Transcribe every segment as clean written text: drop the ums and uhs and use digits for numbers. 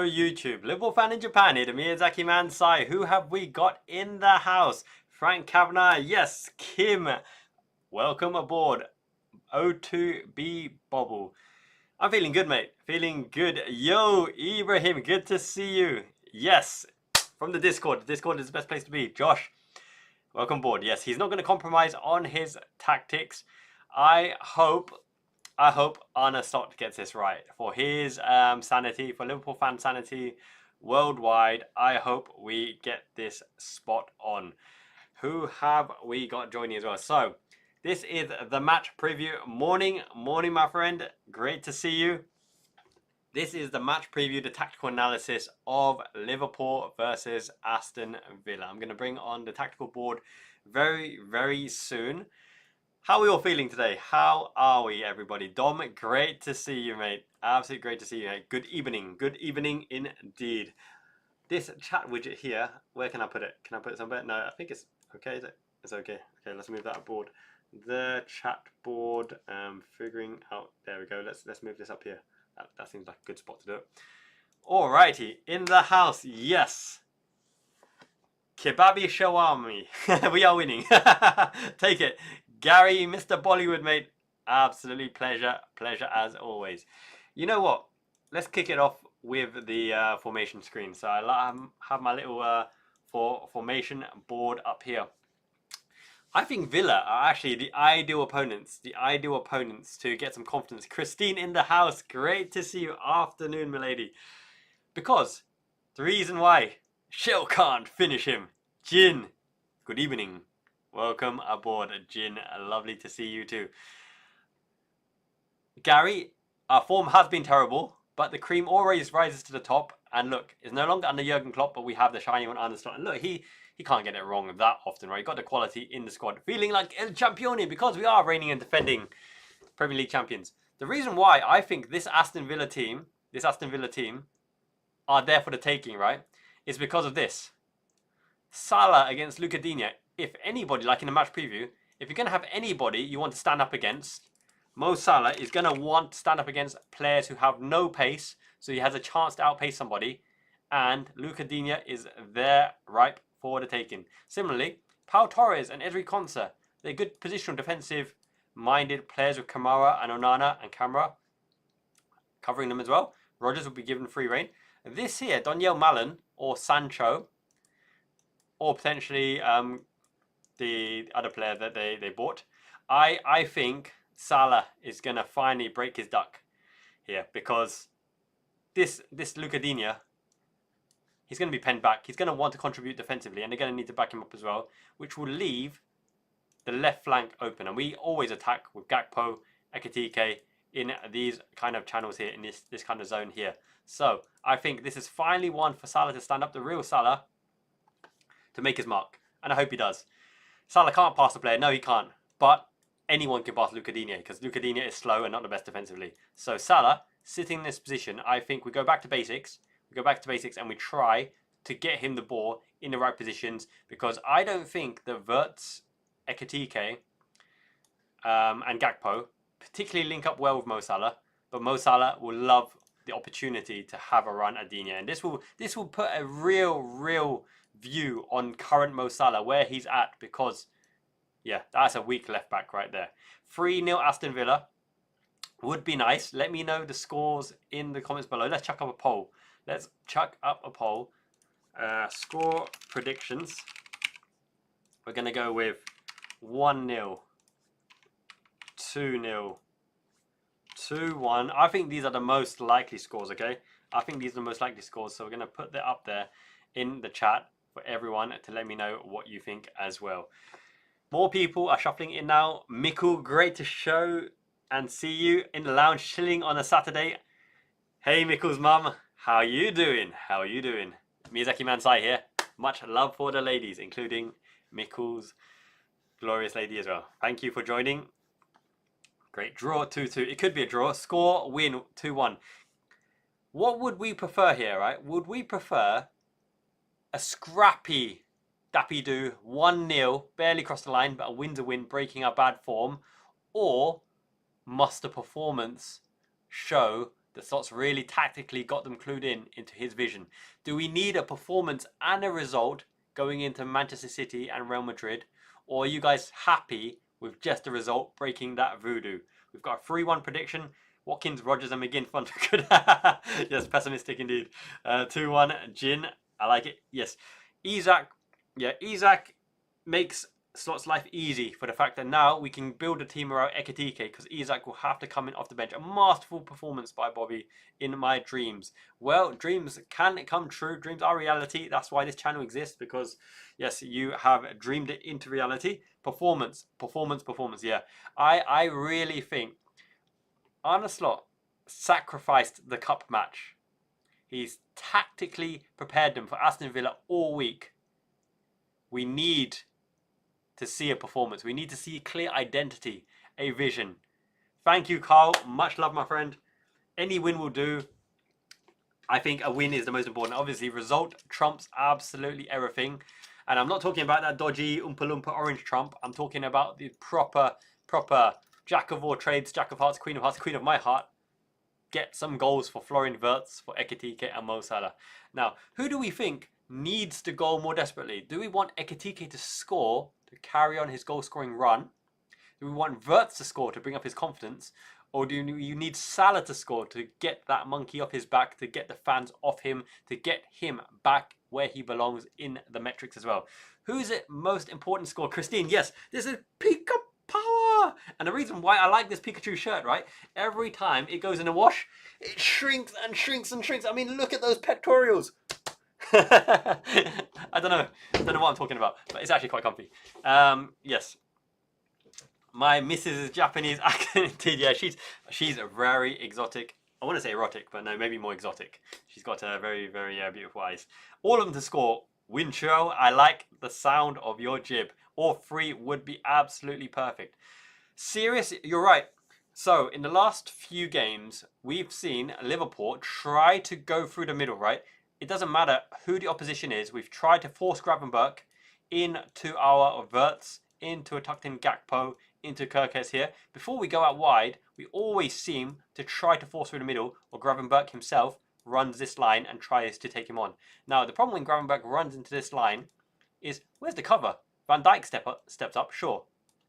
YouTube. Liverpool fan in Japan here, the Miyazaki man Sai. Who have we got in the house? Frank Kavanagh, yes. Kim, welcome aboard. O2B Bobble. I'm feeling good, mate. Feeling good. Yo, Ibrahim, good to see you. Yes, from the Discord. The Discord is the best place to be. Josh, welcome aboard. Yes, he's not going to compromise on his tactics. I hope Arne Slot gets this right for his sanity, for Liverpool fan sanity worldwide. I hope we get this spot on. Who have we got joining as well? So this is the match preview. Morning, my friend. Great to see you. This is the match preview, the tactical analysis of Liverpool versus Aston Villa. I'm going to bring on the tactical board very, very soon. How are we all feeling today? How are we, everybody? Dom, great to see you, mate. Absolutely great to see you, mate. Good evening. Good evening indeed. This chat widget here, where can I put it? Can I put it somewhere? No, I think it's okay, is it? It's okay. Okay, let's move that aboard. The chat board, figuring out, there we go. Let's move this up here. That seems like a good spot to do it. Alrighty, in the house, yes. Kebabi Shawami. We are winning. Take it. Gary, Mr. Bollywood, mate. Absolutely pleasure as always. You know what? Let's kick it off with the formation screen. So I have my little formation board up here. I think Villa are actually the ideal opponents to get some confidence. Christine in the house, great to see you. Afternoon, milady. Because the reason why Shell can't finish him. Jin, good evening. Welcome aboard, Jin. Lovely to see you too. Gary, our form has been terrible, but the cream always rises to the top. And look, it's no longer under Jurgen Klopp, but we have the shiny one under Slot. And look, he can't get it wrong that often, right? He got the quality in the squad. Feeling like El Campione because we are reigning and defending Premier League champions. The reason why I think this Aston Villa team are there for the taking, right, is because of this. Salah against Luca Digne. If anybody, like in the match preview, if you're going to have anybody you want to stand up against, Mo Salah is going to want to stand up against players who have no pace, so he has a chance to outpace somebody, and Luca Digne is there ripe for the taking. Similarly, Pau Torres and Ezri Konsa, they're good positional defensive-minded players with Kamara and Onana and Camara covering them as well. Rodgers will be given free rein. This here, Daniel Malen or Sancho, or potentially the other player that they bought. I think Salah is going to finally break his duck here because this Luca Digne, he's going to be penned back. He's going to want to contribute defensively and they're going to need to back him up as well, which will leave the left flank open. And we always attack with Gakpo, Ekitike in these kind of channels here, in this kind of zone here. So I think this is finally one for Salah to stand up, the real Salah, to make his mark. And I hope he does. Salah can't pass the player. No, he can't. But anyone can pass Luca Digne because Luca Digne is slow and not the best defensively. So Salah, sitting in this position, I think we go back to basics. We go back to basics and we try to get him the ball in the right positions because I don't think the Wirtz, Ekitike and Gakpo particularly link up well with Mo Salah. But Mo Salah will love the opportunity to have a run at Digne. And this will put a real view on current Mo Salah, where he's at, because yeah, that's a weak left back right there. 3-0 Aston Villa would be nice. Let me know the scores in the comments below. Let's chuck up a poll. Score predictions. We're going to go with 1-0, 2-0, 2-1. I think these are the most likely scores, okay? I think these are the most likely scores, so we're going to put that up there in the chat for everyone to let me know what you think as well. More people are shuffling in now. Mikkel, great to show and see you in the lounge chilling on a Saturday. Hey Mikkel's mum, how you doing? How are you doing? Miyazaki Mansai here. Much love for the ladies, including Mikkel's glorious lady as well. Thank you for joining. Great draw, 2-2. It could be a draw. Score, win, 2-1. What would we prefer here, right? Would we prefer a scrappy dappy-do 1-0, barely crossed the line, but a win's a win, breaking our bad form? Or must the performance show The Slot's really tactically got them clued into his vision. Do we need a performance and a result going into Manchester City and Real Madrid? Or are you guys happy with just a result breaking that voodoo? We've got a 3-1 prediction. Watkins, Rogers and McGinn fun. Good. Yes, pessimistic indeed. 2-1 Jin. I like it. Yes. Isak. Yeah, Isak makes Slot's life easy for the fact that now we can build a team around Ekitike because Isak will have to come in off the bench. A masterful performance by Bobby in my dreams. Well, dreams can come true. Dreams are reality. That's why this channel exists, because yes, you have dreamed it into reality. Performance. Yeah, I really think Arne Slot sacrificed the cup match. He's tactically prepared them for Aston Villa all week. We need to see a performance. We need to see clear identity, a vision. Thank you, Carl. Much love, my friend. Any win will do. I think a win is the most important. Obviously, result trumps absolutely everything. And I'm not talking about that dodgy Oompa Loompa orange trump. I'm talking about the proper jack of all trades, jack of hearts, queen of my heart. Get some goals for Florian Wirtz, for Ekitike and Mo Salah. Now, who do we think needs to goal more desperately? Do we want Ekitike to score to carry on his goal-scoring run? Do we want Wirtz to score to bring up his confidence? Or do you need Salah to score to get that monkey off his back, to get the fans off him, to get him back where he belongs in the metrics as well? Who is it most important to score? Christine, yes, this is Pika Power! And the reason why I like this Pikachu shirt, right? Every time it goes in a wash, it shrinks and shrinks and shrinks. I mean, look at those pectorials. I don't know what I'm talking about, but it's actually quite comfy. Yes, my missus is Japanese accent indeed. Yeah, she's a very exotic. I want to say erotic, but no, maybe more exotic. She's got very beautiful eyes. All of them to score. Wincho, I like the sound of your jib. All three would be absolutely perfect. Serious, you're right. So in the last few games, we've seen Liverpool try to go through the middle, right? It doesn't matter who the opposition is. We've tried to force Gravenberch into our Wirtz, into a tucked in Gakpo, into Kirkes here. Before we go out wide, we always seem to try to force through the middle, or Gravenberch himself runs this line and tries to take him on. Now, the problem when Gravenberch runs into this line is, where's the cover? Van Dijk steps up, sure.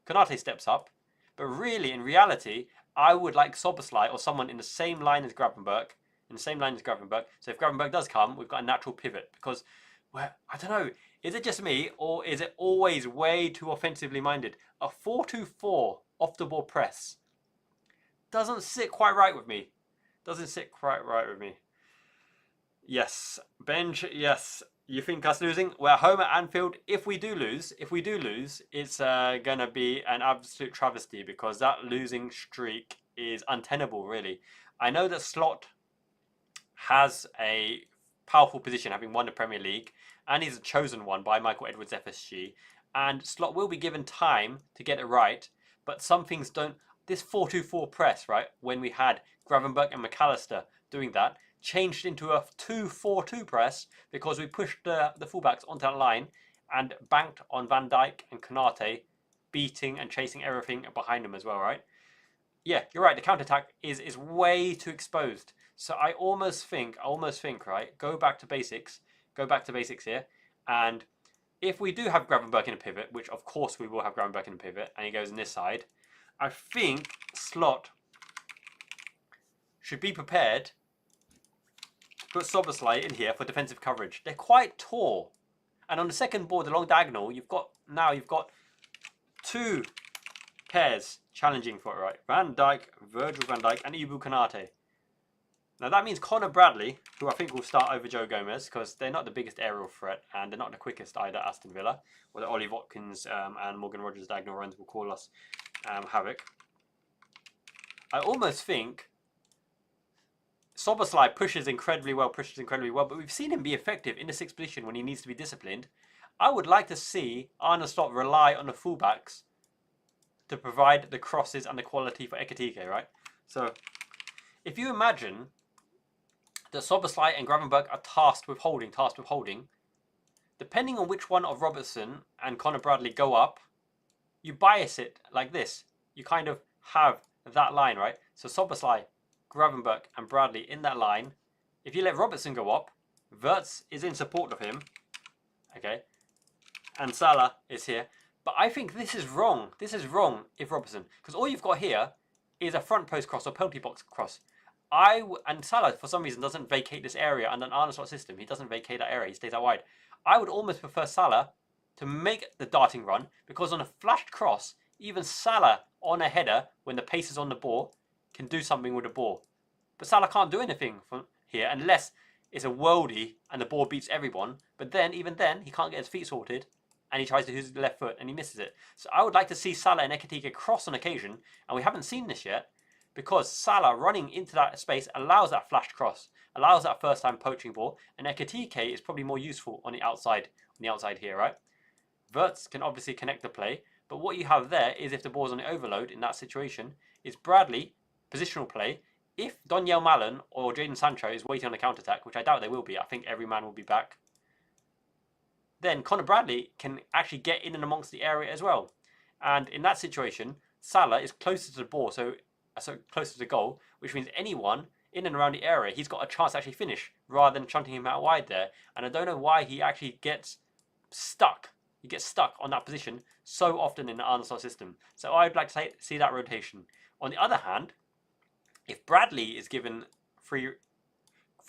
Konate steps up. But really, in reality, I would like Szoboszlai or someone in the same line as Gravenberch. So if Gravenberch does come, we've got a natural pivot. Because, well, I don't know, is it just me, or is it always way too offensively minded? A 4-2-4 off-the-ball press doesn't sit quite right with me. Yes. Benj, yes. You think us losing? We're home at Anfield. If we do lose, it's going to be an absolute travesty, because that losing streak is untenable, really. I know that Slot has a powerful position, having won the Premier League, and he's a chosen one by Michael Edwards FSG. And Slot will be given time to get it right, but some things don't. This 4-2-4 press, right, when we had Gravenberch and McAllister doing that, changed into a 2-4-2 press because we pushed the fullbacks onto that line and banked on Van Dijk and Konate, beating and chasing everything behind them as well, right? Yeah, you're right. The counter-attack is way too exposed. So I almost think, right, go back to basics here. And if we do have Gravenberch in a pivot, which of course we will have Gravenberch in a pivot, and he goes on this side, I think Slot should be prepared to put Szoboszlai in here for defensive coverage. They're quite tall. And on the second board, along diagonal, you've got two pairs challenging for it, right? Van Dijk, Virgil van Dijk, and Ibu Konate. Now that means Connor Bradley, who I think will start over Joe Gomez, because they're not the biggest aerial threat, and they're not the quickest either, Aston Villa. Or the Ollie Watkins and Morgan Rogers diagonal runs will call us havoc. I almost think Szoboszlai pushes incredibly well, but we've seen him be effective in the sixth position when he needs to be disciplined. I would like to see Arne Slot rely on the fullbacks to provide the crosses and the quality for Ekitike, right? So if you imagine that Szoboszlai and Gravenberch are tasked with holding, depending on which one of Robertson and Connor Bradley go up, you bias it like this. You kind of have that line, right? So Szoboszlai Gravenberch and Bradley in that line. If you let Robertson go up, Wirtz is in support of him. Okay. And Salah is here. But I think this is wrong. This is wrong if Robertson. Because all you've got here is a front post cross or penalty box cross. And Salah, for some reason, doesn't vacate this area under an Arne Slot system. He doesn't vacate that area. He stays out wide. I would almost prefer Salah to make the darting run. Because on a flashed cross, even Salah on a header, when the pace is on the ball, can do something with the ball. But Salah can't do anything from here unless it's a worldie and the ball beats everyone. But then, even then, he can't get his feet sorted. And he tries to use the left foot and he misses it. So I would like to see Salah and Ekitike cross on occasion. And we haven't seen this yet. Because Salah running into that space allows that flashed cross. Allows that first time poaching ball. And Ekitike is probably more useful on the outside here, right? Wirtz can obviously connect the play. But what you have there is if the ball's on the overload in that situation, is Bradley, positional play. If Donyell Malen or Jadon Sancho is waiting on the counter-attack, which I doubt they will be. I think every man will be back. Then Conor Bradley can actually get in and amongst the area as well. And in that situation, Salah is closer to the ball, so closer to the goal, which means anyone in and around the area, he's got a chance to actually finish rather than shunting him out wide there. And I don't know why he actually gets stuck. He gets stuck on that position so often in the Arne Slot system. So I'd like to see that rotation. On the other hand, if Bradley is given free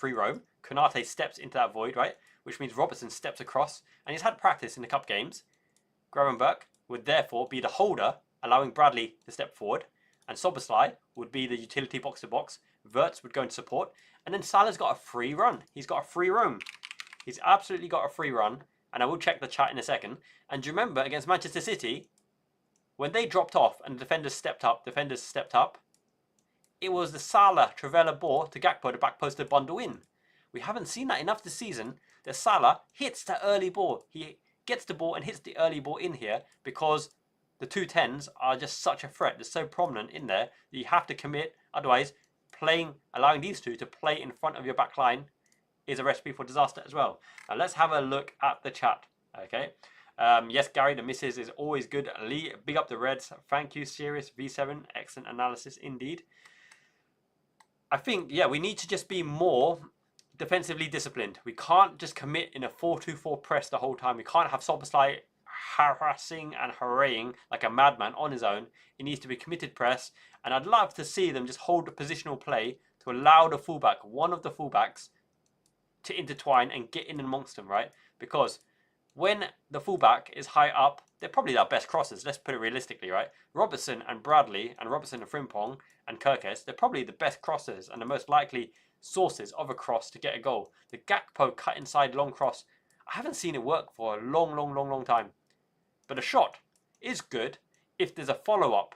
roam, Konate steps into that void, right? Which means Robertson steps across, and he's had practice in the cup games. Gravenberch would therefore be the holder, allowing Bradley to step forward, and Szoboszlai would be the utility box-to-box. Wirtz would go into support, and then Salah's got a free run. He's got a free roam. He's absolutely got a free run, and I will check the chat in a second. And do you remember against Manchester City, when they dropped off and the defenders stepped up, it was the Salah Trivela ball to Gakpo, the back post to bundle in. We haven't seen that enough this season. That Salah hits the early ball. He gets the ball and hits the early ball in here because the 210s are just such a threat. They're so prominent in there that you have to commit. Otherwise, allowing these two to play in front of your back line is a recipe for disaster as well. Now let's have a look at the chat. Okay. Yes, Gary, the misses is always good. Lee, big up the Reds. Thank you, Sirius V7. Excellent analysis indeed. I think, yeah, we need to just be more defensively disciplined. We can't just commit in a 4-2-4 press the whole time. We can't have Szoboszlai harassing and harrying like a madman on his own. It needs to be committed press. And I'd love to see them just hold the positional play to allow the fullback, one of the fullbacks, to intertwine and get in amongst them, right? Because when the fullback is high up, they're probably our best crossers. Let's put it realistically, right? Robertson and Bradley, and Robertson and Frimpong and Kirkes, they're probably the best crossers and the most likely sources of a cross to get a goal. The Gakpo cut inside long cross, I haven't seen it work for a long time. But a shot is good if there's a follow-up.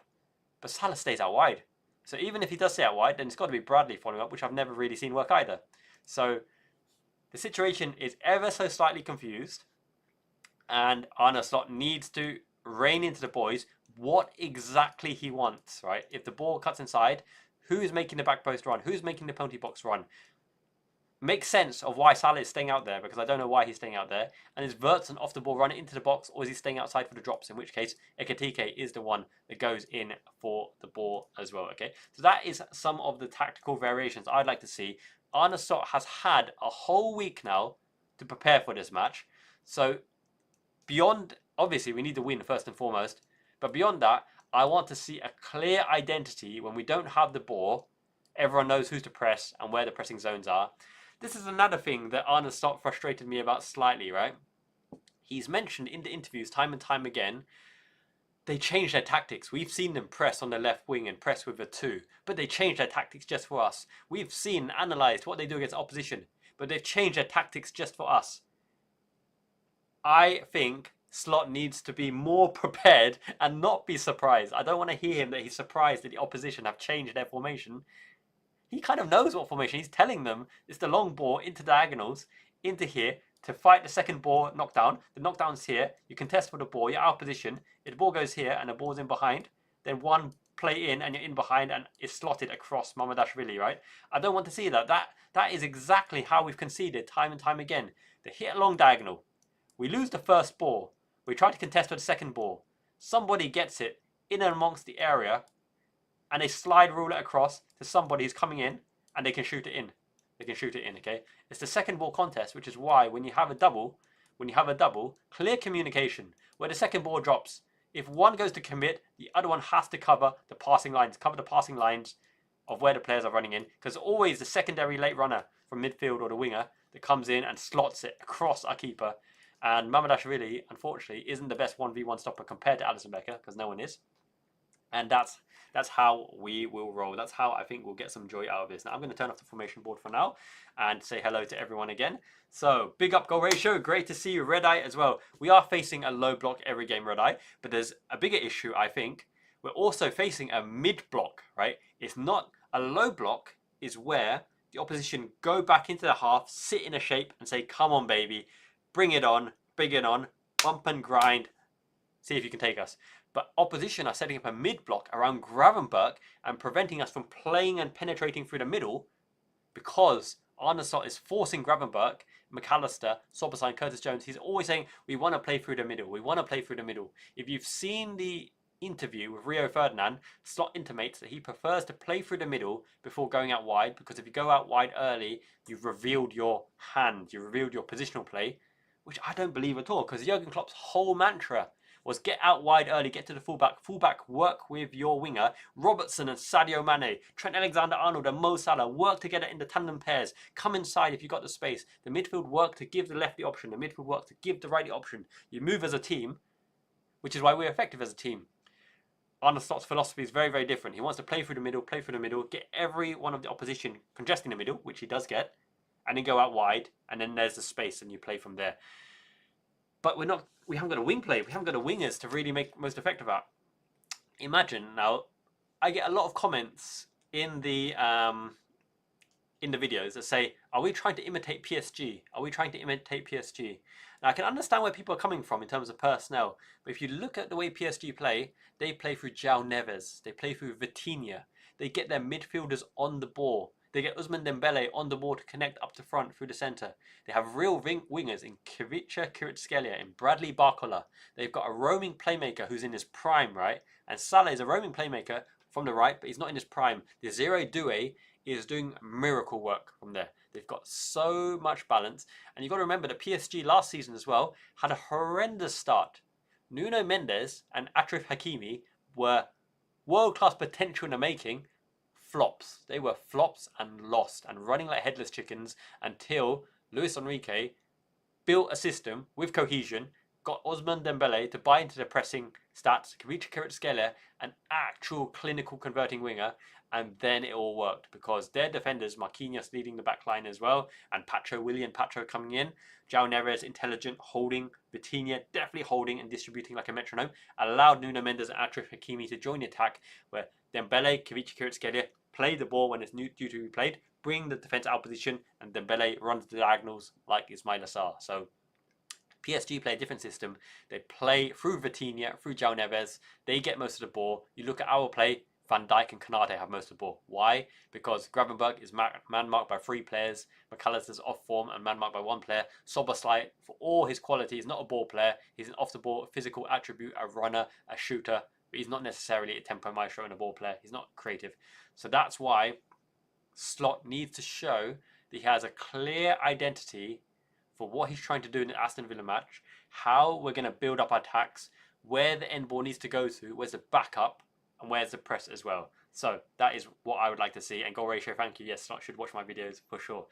But Salah stays out wide. So even if he does stay out wide, then it's got to be Bradley following up, which I've never really seen work either. So the situation is ever so slightly confused. And Arne Slot needs to rein into the boys what exactly he wants, right? If the ball cuts inside, who is making the back post run? Who's making the penalty box run? Make sense of why Salah is staying out there, because I don't know why he's staying out there. And is Wirtz off the ball running into the box, or is he staying outside for the drops? In which case, Ekitike is the one that goes in for the ball as well, okay? So that is some of the tactical variations I'd like to see. Arne Slot has had a whole week now to prepare for this match. So beyond, obviously, we need to win first and foremost. But beyond that, I want to see a clear identity when we don't have the ball. Everyone knows who to press and where the pressing zones are. This is another thing that Arne Slot frustrated me about slightly, right? He's mentioned in the interviews time and time again, they changed their tactics. We've seen them press on the left wing and press with a 2, but they changed their tactics just for us. We've seen and analysed what they do against opposition, but they've changed their tactics just for us. I think Slot needs to be more prepared and not be surprised. I don't want to hear him that he's surprised that the opposition have changed their formation. He kind of knows what formation. He's telling them it's the long ball into diagonals, into here, to fight the second ball knockdown. The knockdown's here. You contest for the ball. You're out of position. If the ball goes here and the ball's in behind, then one play in and you're in behind and it's slotted across Mamadashvili, right? I don't want to see that. That is exactly how we've conceded time and time again. They hit a long diagonal. We lose the first ball. We try to contest for the second ball. Somebody gets it in and amongst the area. and they slide rule it across to somebody who's coming in, and they can shoot it in. They can shoot it in, okay? It's the second ball contest, which is why when you have a double, clear communication. Where the second ball drops, if one goes to commit, the other one has to cover the passing lines of where the players are running in, because always the secondary late runner from midfield or the winger that comes in and slots it across our keeper. And Mamardashvili, unfortunately, isn't the best 1v1 stopper compared to Alisson Becker, because no one is. And that's how we will roll. That's how I think we'll get some joy out of this. Now, I'm going to turn off the formation board for now and say hello to everyone again. So, big up goal ratio. Great to see you, Red Eye, as well. We are facing a low block every game, Red Eye. But there's a bigger issue, I think. We're also facing a mid block, right? It's not a low block is where the opposition go back into the half, sit in a shape and say, come on, baby. Bring it on, bump and grind, see if you can take us. But opposition are setting up a mid-block around Gravenberch and preventing us from playing and penetrating through the middle because Arneson is forcing Gravenberch, McAllister, Soboslai and Curtis Jones. He's always saying, we want to play through the middle. We want to play through the middle. If you've seen the interview with Rio Ferdinand, Slot intimates that he prefers to play through the middle before going out wide, because if you go out wide early, you've revealed your hand, you've revealed your positional play, which I don't believe at all, because Jurgen Klopp's whole mantra was get out wide early, get to the fullback work with your winger, Robertson and Sadio Mane, Trent Alexander-Arnold and Mo Salah, work together in the tandem pairs, come inside if you've got the space, the midfield work to give the left the option, the midfield work to give the right the option, you move as a team, which is why we're effective as a team. Arne Slot's philosophy is very, very different. He wants to play through the middle, get every one of the opposition congesting the middle, which he does get, and then go out wide, and then there's the space, and you play from there. But we haven't got a wing play. We haven't got a wingers to really make most effective at. Imagine now, I get a lot of comments in the videos that say, "Are we trying to imitate PSG? Are we trying to imitate PSG?" Now I can understand where people are coming from in terms of personnel, but if you look at the way PSG play, they play through João Neves, they play through Vitinha, they get their midfielders on the ball. They get Ousmane Dembele on the ball to connect up to front through the centre. They have real wingers in Kvicha Kvaratskhelia, in Bradley Barcola. They've got a roaming playmaker who's in his prime, right? And Salah is a roaming playmaker from the right, but he's not in his prime. Desiree Doué is doing miracle work from there. They've got so much balance. And you've got to remember that PSG last season as well had a horrendous start. Nuno Mendes and Achraf Hakimi were world-class potential in the making, flops. They were flops and lost and running like headless chickens until Luis Enrique built a system with cohesion, got Ousmane Dembele to buy into the pressing stats, Kvicha Kvaratskhelia, an actual clinical converting winger, and then it all worked because their defenders, Marquinhos leading the back line as well, and William Pacho coming in, João Neves intelligent, holding, Vitinha definitely holding and distributing like a metronome, allowed Nuno Mendes and Achraf Hakimi to join the attack, where Dembele, Kvicha Kvaratskhelia play the ball when it's due to be played, bring the defence out of position, and Dembele runs the diagonals like Ismail Assar. So PSG play a different system. They play through Vitinha, through João Neves. They get most of the ball. You look at our play, Van Dijk and Konate have most of the ball. Why? Because Gravenberch is man-marked by 3 players. McAllister's off form and man-marked by 1 player. Soboslai, for all his quality, is not a ball player. He's an off-the-ball physical attribute, a runner, a shooter. But he's not necessarily a tempo maestro and a ball player. He's not creative. So that's why Slot needs to show that he has a clear identity for what he's trying to do in the Aston Villa match, how we're going to build up our attacks, where the end ball needs to go to, where's the backup, and where's the press as well. So that is what I would like to see. And goal ratio, thank you. Yes, Slot should watch my videos for sure.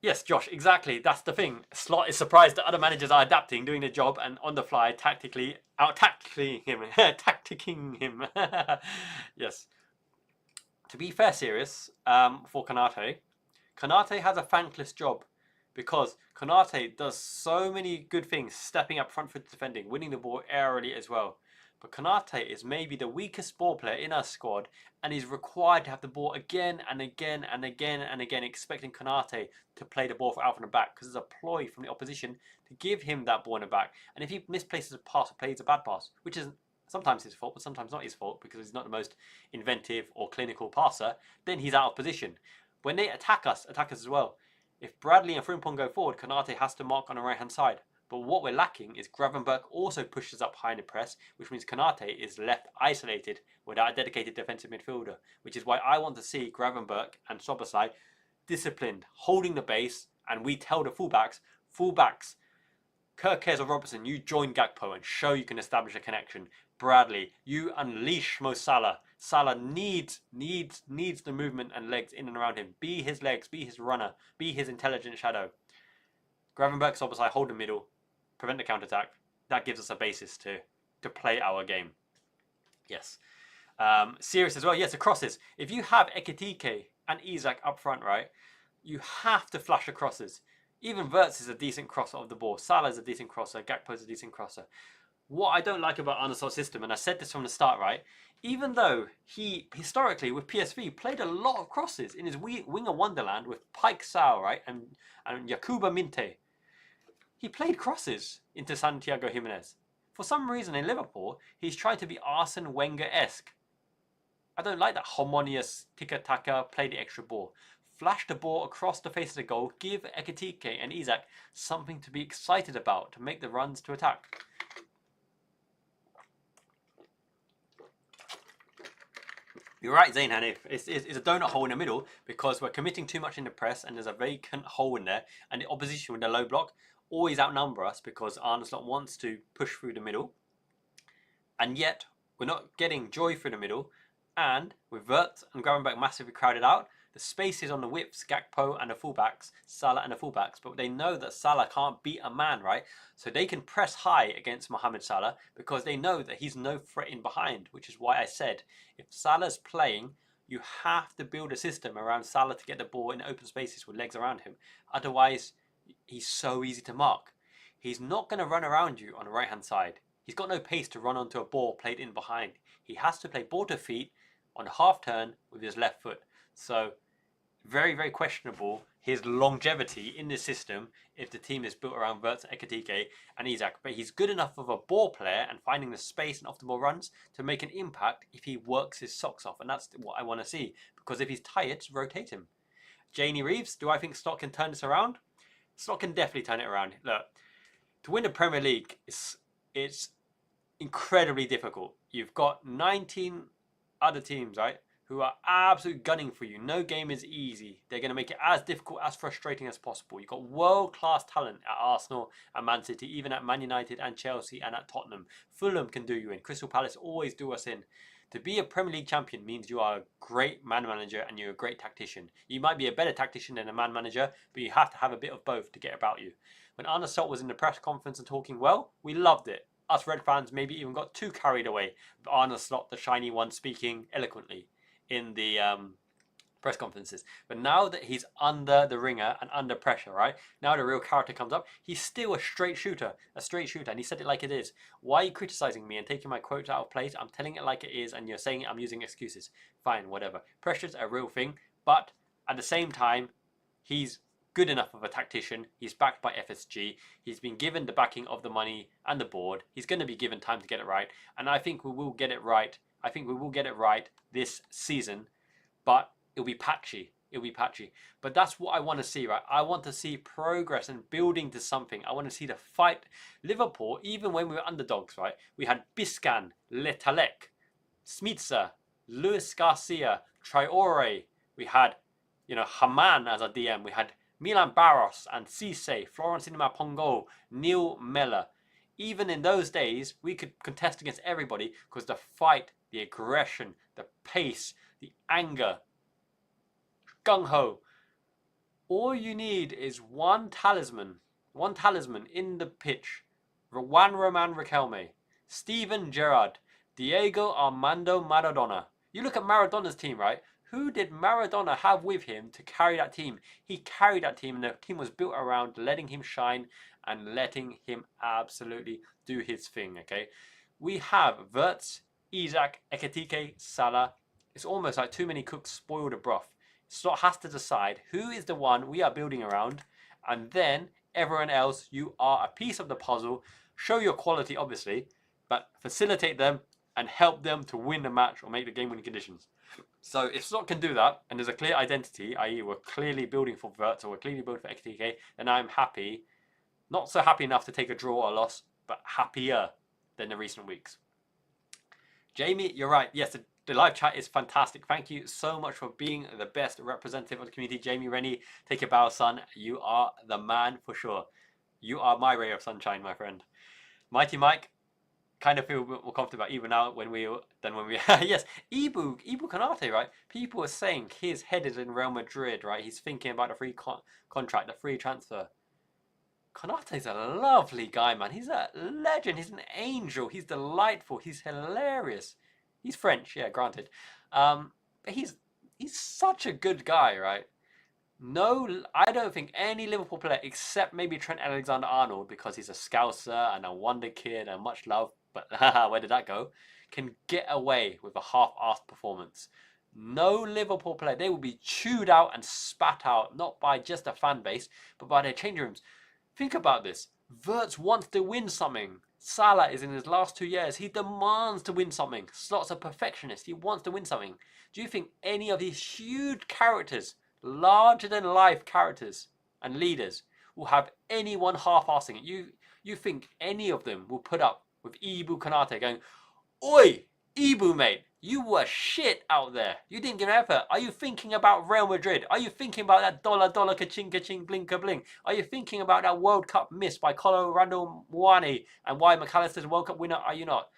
Yes, Josh, exactly. That's the thing. Slot is surprised that other managers are adapting, doing the job, and on the fly, out-tacticking him. Tacticking him. Yes. To be fair serious, for Konate has a thankless job because Konate does so many good things, stepping up front foot defending, winning the ball aerially as well. But Konate is maybe the weakest ball player in our squad and is required to have the ball again and again and again and again, expecting Konate to play the ball out from the back because there's a ploy from the opposition to give him that ball in the back. And if he misplaces a pass or plays a bad pass, which is sometimes his fault, but sometimes not his fault because he's not the most inventive or clinical passer, then he's out of position. When they attack us as well. If Bradley and Frimpong go forward, Konate has to mark on the right-hand side. But what we're lacking is Gravenberch also pushes up high in the press, which means Konate is left isolated without a dedicated defensive midfielder, which is why I want to see Gravenberch and Szoboszlai disciplined, holding the base, and we tell the fullbacks, Kerkez or Robertson, you join Gakpo and show you can establish a connection. Bradley, you unleash Mo Salah. Salah needs the movement and legs in and around him. Be his legs, be his runner, be his intelligent shadow. Gravenberch, Szoboszlai, hold the middle, prevent the counter-attack. That gives us a basis to play our game. Yes. Serious as well. Yes, the crosses. If you have Ekitike and Isak up front, right, you have to flash the crosses. Even Wirtz is a decent crosser of the ball. Salah is a decent crosser. Gakpo is a decent crosser. What I don't like about Arne Slot's system, and I said this from the start, right, even though he, historically, with PSV, played a lot of crosses in his winger wonderland with Pike Sao, right, and Yakuba Minte, he played crosses into Santiago Jimenez. For some reason in Liverpool, he's trying to be Arsene Wenger-esque. I don't like that harmonious tiki-taka, play the extra ball. Flash the ball across the face of the goal, give Ekitike and Isak something to be excited about to make the runs to attack. You're right, Zain Hanif. It's a donut hole in the middle because we're committing too much in the press and there's a vacant hole in there, and the opposition with the low block always outnumber us because Arne Slot wants to push through the middle, and yet we're not getting joy through the middle. And with Wirtz and Gravenberch massively crowded out, the spaces on the whips, Gakpo and the fullbacks, Salah and the fullbacks, but they know that Salah can't beat a man, right? So they can press high against Mohamed Salah because they know that he's no threat in behind, which is why I said, if Salah's playing, you have to build a system around Salah to get the ball in open spaces with legs around him. Otherwise, he's so easy to mark. He's not going to run around you on the right-hand side. He's got no pace to run onto a ball played in behind. He has to play ball to feet on a half turn with his left foot. So very, very questionable his longevity in this system if the team is built around Wirtz, Ekitike and Isak. But he's good enough of a ball player and finding the space and optimal runs to make an impact if he works his socks off. And that's what I want to see. Because if he's tired, rotate him. Janie Reeves, do I think Slot can turn this around? Slot can definitely turn it around. Look, to win the Premier League, it's incredibly difficult. You've got 19 other teams, right, who are absolutely gunning for you. No game is easy. They're going to make it as difficult, as frustrating as possible. You've got world-class talent at Arsenal and Man City, even at Man United and Chelsea and at Tottenham. Fulham can do you in. Crystal Palace always do us in. To be a Premier League champion means you are a great man manager and you're a great tactician. You might be a better tactician than a man manager, but you have to have a bit of both to get about you. When Arne Slot was in the press conference and talking well, we loved it. Us Red fans maybe even got too carried away with Arne Slot, the shiny one, speaking eloquently in the press conferences. But now that he's under the ringer and under pressure, right? Now the real character comes up. He's still a straight shooter, and he said it like it is. Why are you criticizing me and taking my quotes out of place? I'm telling it like it is, and you're saying I'm using excuses. Fine, whatever. Pressure's a real thing, but at the same time, he's good enough of a tactician. He's backed by FSG. He's been given the backing of the money and the board. He's going to be given time to get it right, and I think we will get it right. I think we will get it right this season, but it'll be patchy. It'll be patchy. But that's what I want to see, right? I want to see progress and building to something. I want to see the fight. Liverpool, even when we were underdogs, right? We had Biscan, Letalek, Smitsa, Luis Garcia, Traore. We had, Haman as a DM. We had Milan Barros and Cisse, Florence Inima Pongo, Neil Mellor. Even in those days, we could contest against everybody because the fight, the aggression, the pace, the anger, gung-ho. All you need is one talisman in the pitch. Juan Roman Riquelme, Steven Gerrard, Diego Armando Maradona. You look at Maradona's team, right? Who did Maradona have with him to carry that team? He carried that team, and the team was built around letting him shine and letting him absolutely do his thing, okay? We have Wirtz, Isak, Ekitike, Salah. It's almost like too many cooks spoil the broth. Slot has to decide who is the one we are building around, and then everyone else, you are a piece of the puzzle. Show your quality, obviously, but facilitate them and help them to win the match or make the game-winning conditions. So if Slot can do that, and there's a clear identity, i.e. we're clearly building for Wirtz or we're clearly building for Ekitike, then I'm happy Not so happy enough to take a draw or a loss, but happier than the recent weeks. Jamie, you're right. Yes, the live chat is fantastic. Thank you so much for being the best representative of the community. Jamie Rennie, take your bow, son. You are the man for sure. You are my ray of sunshine, my friend. Mighty Mike, kind of feel a bit more comfortable even now when we yes, Ibu Konate, right? People are saying his head is in Real Madrid, right? He's thinking about a free contract, a free transfer. Konate's a lovely guy, man. He's a legend. He's an angel. He's delightful. He's hilarious. He's French, yeah, granted. But he's such a good guy, right? No, I don't think any Liverpool player, except maybe Trent Alexander-Arnold, because he's a Scouser and a wonder kid and much love, but where did that go? Can get away with a half-assed performance. No Liverpool player, they will be chewed out and spat out, not by just a fan base, but by their changing rooms. Think about this. Wirtz wants to win something. Salah is in his last 2 years. He demands to win something. Slot's a perfectionist. He wants to win something. Do you think any of these huge characters, larger than life characters and leaders, will have anyone half-assing it? You think any of them will put up with Ibu Konate going, "Oi, Ibu, mate, you were shit out there. You didn't give an effort. Are you thinking about Real Madrid? Are you thinking about that dollar ka-ching ka-ching blinker bling? Are you thinking about that World Cup miss by Kolo Randall Muani and why McAllister's World Cup winner? Are you not?"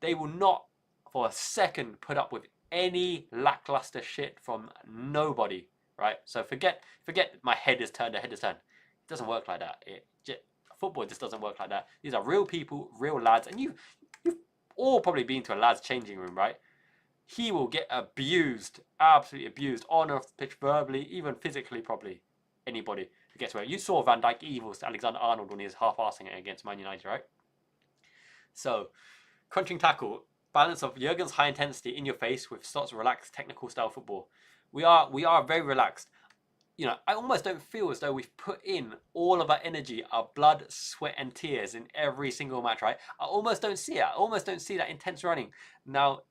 They will not for a second put up with any lackluster shit from nobody, right? So forget my head is turned, the head is turned. It doesn't work like that. Football just doesn't work like that. These are real people, real lads, and you've all probably been to a lad's changing room, right? He will get abused, absolutely abused, on off the pitch, verbally, even physically, probably. Anybody who gets away. You saw Van Dijk evils to Alexander-Arnold when he was half-arsing it against Man United, right? So, crunching tackle, balance of Jurgen's high intensity in your face with Slot's relaxed technical style football. We are very relaxed. You know, I almost don't feel as though we've put in all of our energy, our blood, sweat and tears in every single match, right? I almost don't see it. I almost don't see that intense running. Now,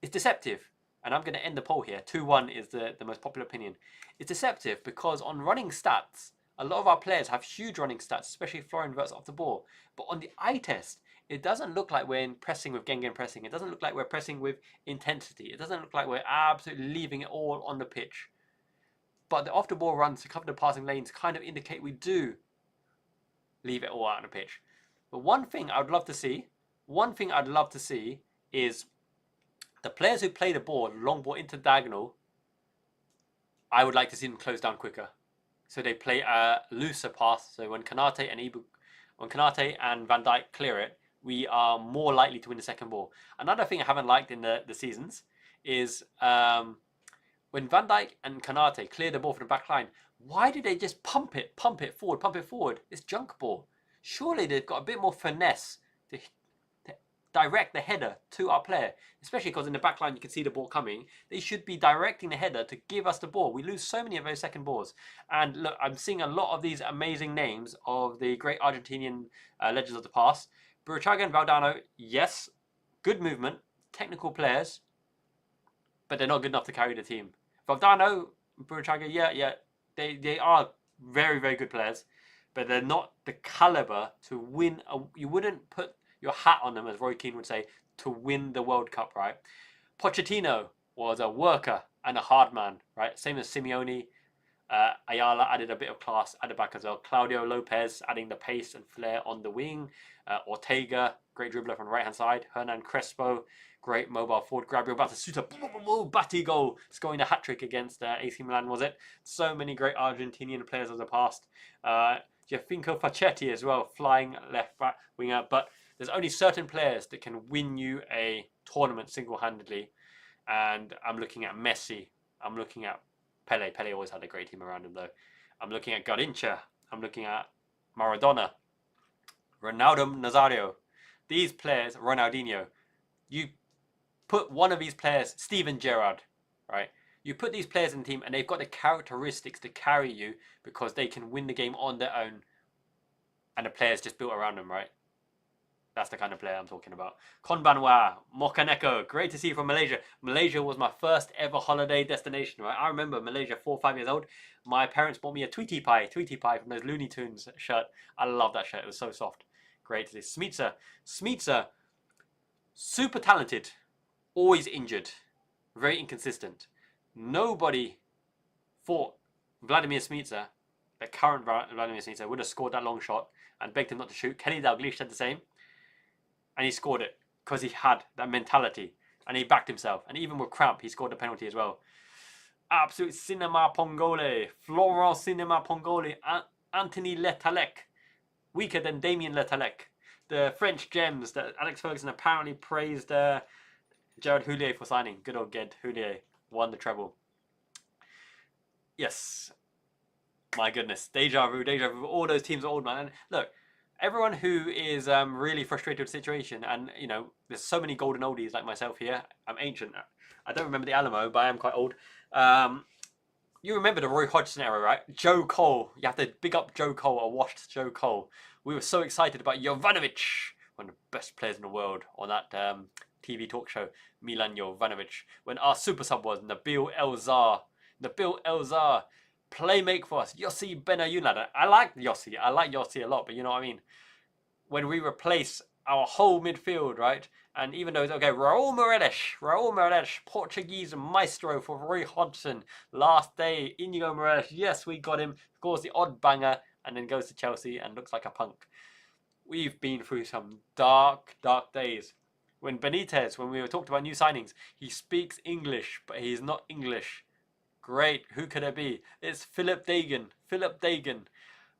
it's deceptive, and I'm going to end the poll here. 2-1 is the most popular opinion. It's deceptive because on running stats, a lot of our players have huge running stats, especially Florian Wirtz off the ball. But on the eye test, it doesn't look like we're pressing with Gengen pressing. It doesn't look like we're pressing with intensity. It doesn't look like we're absolutely leaving it all on the pitch. But the off-the-ball runs to cover the passing lanes kind of indicate we do leave it all out on the pitch. But one thing I'd love to see is the players who play the ball, long ball into diagonal, I would like to see them close down quicker. So they play a looser pass. So when Konate and Van Dijk clear it, we are more likely to win the second ball. Another thing I haven't liked in the seasons is when Van Dijk and Konate clear the ball from the back line, why do they just pump it forward? It's junk ball. Surely they've got a bit more finesse to direct the header to our player, especially because in the back line you can see the ball coming. They should be directing the header to give us the ball. We lose so many of those second balls. And look, I'm seeing a lot of these amazing names of the great Argentinian legends of the past. Burruchaga and Valdano, yes, good movement, technical players, but they're not good enough to carry the team. Valdano, Burruchaga, yeah, they are very, very good players, but they're not the caliber to win. You wouldn't put your hat on them, as Roy Keane would say, to win the World Cup, right? Pochettino was a worker and a hard man, right? Same as Simeone. Ayala added a bit of class at the back as well. Claudio Lopez adding the pace and flair on the wing. Ortega, great dribbler from the right-hand side. Hernan Crespo, great mobile forward. Gabriel Batasuta, Batty goal, scoring a hat-trick against AC Milan, was it? So many great Argentinian players of the past. Jacinto Facchetti as well, flying left back winger. But there's only certain players that can win you a tournament single-handedly. And I'm looking at Messi. I'm looking at Pele. Pele always had a great team around him, though. I'm looking at Garrincha. I'm looking at Maradona. Ronaldo Nazario. These players, Ronaldinho. You put one of these players, Steven Gerrard, right? You put these players in the team and they've got the characteristics to carry you because they can win the game on their own and the players just built around them, right? That's the kind of player I'm talking about. Konbanwa, Mokaneko, great to see you from Malaysia. Malaysia was my first ever holiday destination, right? I remember Malaysia, 4 or 5 years old. My parents bought me a Tweety Pie from those Looney Tunes shirt. I love that shirt. It was so soft. Great to see. Smeetser, super talented, always injured, very inconsistent. Nobody thought Vladimir Smeetser, the current Vladimir Smeetser, would have scored that long shot and begged him not to shoot. Kenny Dalglish said the same. And he scored it because he had that mentality and he backed himself. And even with cramp, he scored the penalty as well. Absolute cinema Pongole, Florent Cinema Pongole, Anthony Letalec, weaker than Damien Letalec. The French gems that Alex Ferguson apparently praised Gerard Houllier for signing. Good old Ged Houllier won the treble. Yes, my goodness, deja vu. All those teams are old, man. And look, everyone who is really frustrated with the situation, and you know, there's so many golden oldies like myself here. I'm ancient. I don't remember the Alamo, but I am quite old. You remember the Roy Hodgson era, right? Joe Cole. You have to big up Joe Cole, a washed Joe Cole. We were so excited about Jovanovic, one of the best players in the world, on that TV talk show, Milan Jovanovic. When our super sub was Nabil Elzar. Playmate for us, Yossi Benayoun. I like Yossi a lot, but you know what I mean. When we replace our whole midfield, right? And even though it's okay, Raul Meireles, Portuguese maestro for Roy Hodgson. Last day, Inigo Meireles, yes, we got him. Scores the odd banger and then goes to Chelsea and looks like a punk. We've been through some dark, dark days. When Benitez, when we were talked about new signings, he speaks English, but he's not English. Great, who could it be? It's Philip Dagan.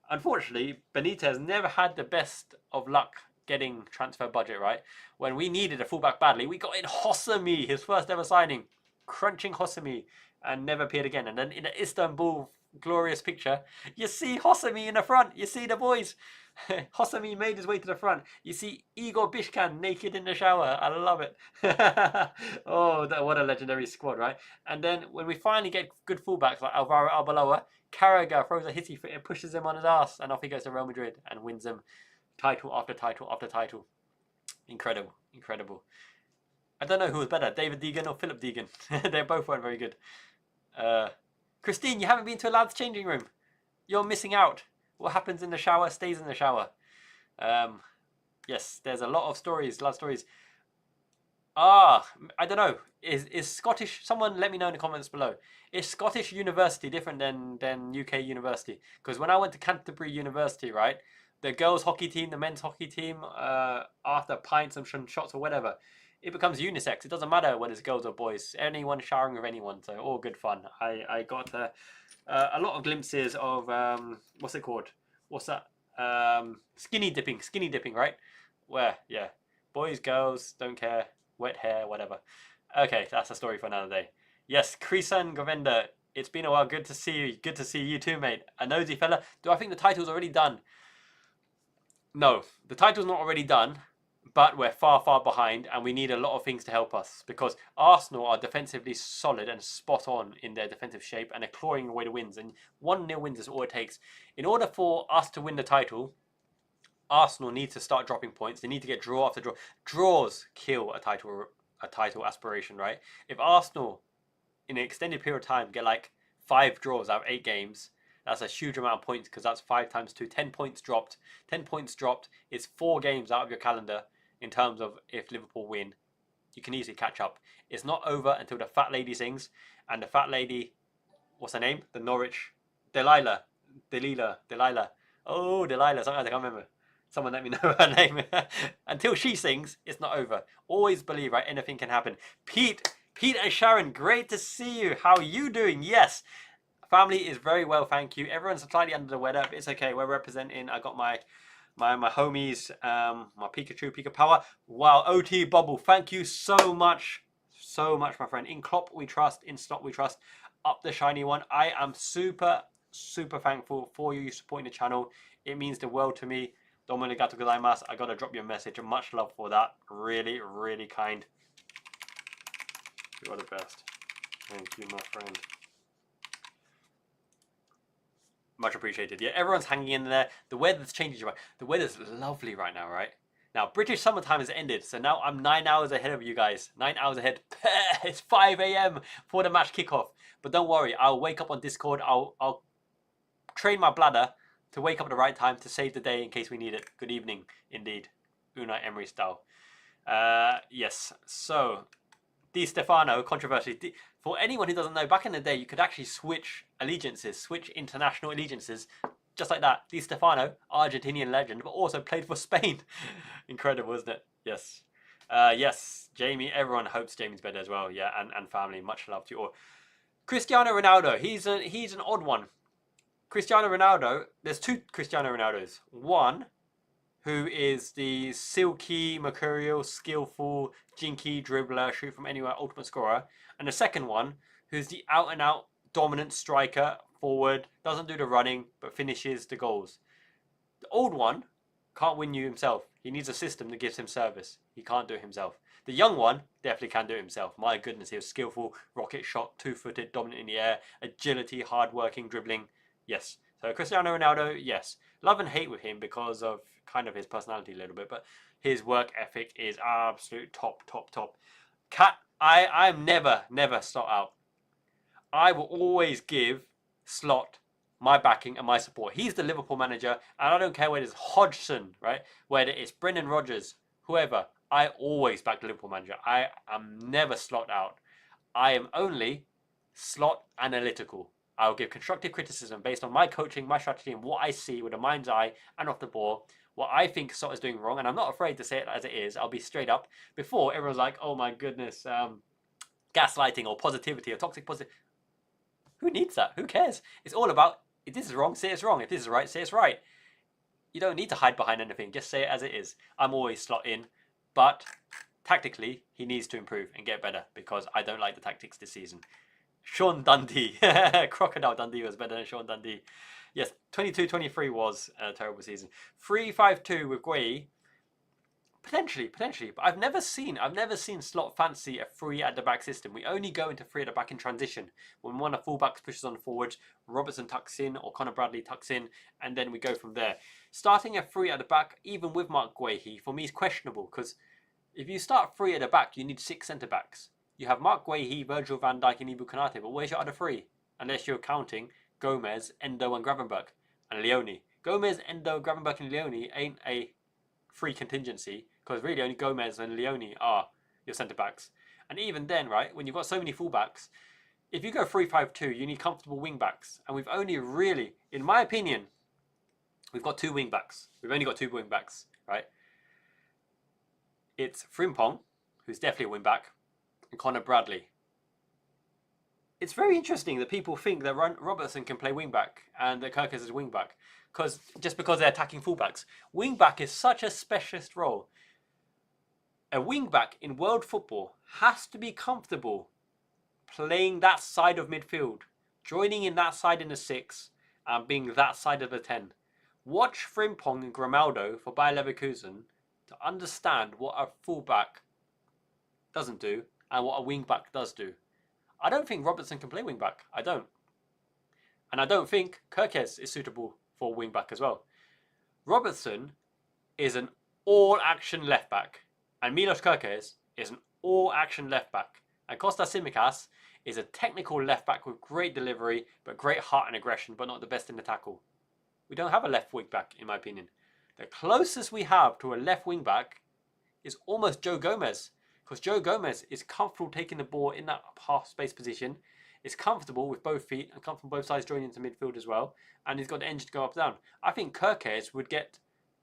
Unfortunately, Benitez never had the best of luck getting transfer budget, right? When we needed a fullback badly, we got in Hossami, his first ever signing. Crunching Hossami, and never appeared again. And then in the Istanbul glorious picture, you see Hossami in the front. You see the boys. Hossami made his way to the front. You see Igor Bishkan naked in the shower. I love it. Oh, what a legendary squad, right? And then when we finally get good fullbacks like Alvaro Arbeloa, Carragher throws a hissy fit and pushes him on his ass, and off he goes to Real Madrid and wins them title after title after title. Incredible. I don't know who was better, David Deegan or Philip Deegan. They both weren't very good. Christine, you haven't been to a lad's changing room. You're missing out. What happens in the shower stays in the shower. Yes, there's a lot of stories, love stories. I don't know. Is Scottish? Someone let me know in the comments below. Is Scottish university different than UK university? Because when I went to Canterbury University, right, the girls' hockey team, the men's hockey team, after pints and shots or whatever, it becomes unisex. It doesn't matter whether it's girls or boys. Anyone showering with anyone, so all good fun. I got a lot of glimpses of what's it called? What's that? Skinny dipping, right? Where, yeah, boys, girls, don't care, wet hair, whatever. Okay, that's a story for another day. Yes, Krisan Govenda, it's been a while. Good to see you. Good to see you too, mate. A nosy fella. Do I think the title's already done? No, the title's not already done, but we're far, far behind, and we need a lot of things to help us, because Arsenal are defensively solid and spot on in their defensive shape, and they're clawing away the wins, and 1-0 wins is all it takes. In order for us to win the title, Arsenal need to start dropping points. They need to get draw after draw. Draws kill a title aspiration, right? If Arsenal, in an extended period of time, get like 5 draws out of 8 games, that's a huge amount of points, because that's 5 times 2, 10 points dropped. 10 points dropped is 4 games out of your calendar in terms of if Liverpool win. You can easily catch up. It's not over until the fat lady sings, and the fat lady, what's her name? The Norwich, Delilah. Oh, Delilah, something I can't remember. Someone let me know her name. Until she sings, it's not over. Always believe, right? Anything can happen. Pete and Sharon, great to see you. How are you doing? Yes. Family is very well, thank you. Everyone's slightly under the weather, but it's okay. We're representing. I got my homies, my Pika Power. Wow, OT Bubble, thank you so much, my friend. In Klopp we trust, in Slot we trust. Up the shiny one. I am super thankful for you supporting the channel. It means the world to me. Domo arigato gozaimasu. I gotta drop you a message, and much love for that. Really kind. You are the best. Thank you, my friend. Much appreciated. Yeah, everyone's hanging in there. The weather's changing. The weather's lovely right now, right? Now, British summertime has ended, so now I'm 9 hours ahead of you guys. 9 hours ahead. It's 5 a.m. for the match kickoff. But don't worry, I'll wake up on Discord. I'll train my bladder to wake up at the right time to save the day in case we need it. Good evening, indeed. Unai Emery style. Yes, so Di Stefano, controversy. For anyone who doesn't know, back in the day, you could actually switch allegiances, switch international allegiances, just like that. Di Stefano, Argentinian legend, but also played for Spain. Incredible, isn't it? Yes. Yes, Jamie, everyone hopes Jamie's better as well. Yeah, and family, much love to you all. Cristiano Ronaldo, he's an odd one. Cristiano Ronaldo, there's two Cristiano Ronaldos. One who is the silky, mercurial, skillful, jinky dribbler, shoot from anywhere, ultimate scorer. And the second one, who's the out-and-out dominant striker, forward, doesn't do the running, but finishes the goals. The old one can't win you himself. He needs a system that gives him service. He can't do it himself. The young one definitely can do it himself. My goodness, he was skillful, rocket shot, two-footed, dominant in the air, agility, hard-working, dribbling. Yes. So Cristiano Ronaldo, yes. Love and hate with him because of kind of his personality a little bit, but his work ethic is absolute top. I'm never slot out. I will always give Slot my backing and my support. He's the Liverpool manager, and I don't care whether it's Hodgson, right? Whether it's Brendan Rodgers, whoever. I always back the Liverpool manager. I am never Slot out. I am only Slot analytical. I'll give constructive criticism based on my coaching, my strategy, and what I see with a mind's eye and off the ball. What I think Slot is doing wrong, and I'm not afraid to say it as it is. I'll be straight up. Before, everyone's like, oh my goodness, gaslighting or positivity or toxic positive. Who needs that? Who cares? It's all about, if this is wrong, say it's wrong. If this is right, say it's right. You don't need to hide behind anything. Just say it as it is. I'm always Slot in. But tactically, he needs to improve and get better because I don't like the tactics this season. Sean Dundee. Crocodile Dundee was better than Sean Dundee. Yes, 22-23 was a terrible season. 3-5-2 with Gueye. Potentially, but I've never seen Slot fancy a three at the back system. We only go into three at the back in transition. When one of the fullbacks pushes on forwards, Robertson tucks in or Conor Bradley tucks in, and then we go from there. Starting a three at the back, even with Mark Guehi, for me is questionable because if you start three at the back, you need 6 centre backs. You have Mark Guehi, Virgil van Dijk, and Ibu Konate, but where's your other 3? Unless you're counting Gomez, Endo, and Gravenberch, and Leone. Gomez, Endo, Gravenberch, and Leone ain't a free contingency because really only Gomez and Leone are your centre backs. And even then, right, when you've got so many fullbacks, if you go 3-5-2, you need comfortable wing backs. And we've only really, in my opinion, we've got 2 wing backs. We've only got 2 wing backs, right? It's Frimpong, who's definitely a wing back, and Conor Bradley. It's very interesting that people think that Robertson can play wing back and that Kirkes is wing back just because they're attacking fullbacks. Wing back is such a specialist role. A wing back in world football has to be comfortable playing that side of midfield, joining in that side in the 6 and being that side of the 10. Watch Frimpong and Grimaldo for Bayer Leverkusen to understand what a fullback doesn't do and what a wing back does do. I don't think Robertson can play wing back. I don't. And I don't think Kirkes is suitable for wing back as well. Robertson is an all-action left back. And Milos Kirkes is an all-action left back. And Kostas Tsimikas is a technical left back with great delivery, but great heart and aggression, but not the best in the tackle. We don't have a left wing back, in my opinion. The closest we have to a left wing back is almost Joe Gomez. Because Joe Gomez is comfortable taking the ball in that half space position, is comfortable with both feet and comes from both sides joining into midfield as well, and he's got the engine to go up and down. I think Kirkes would get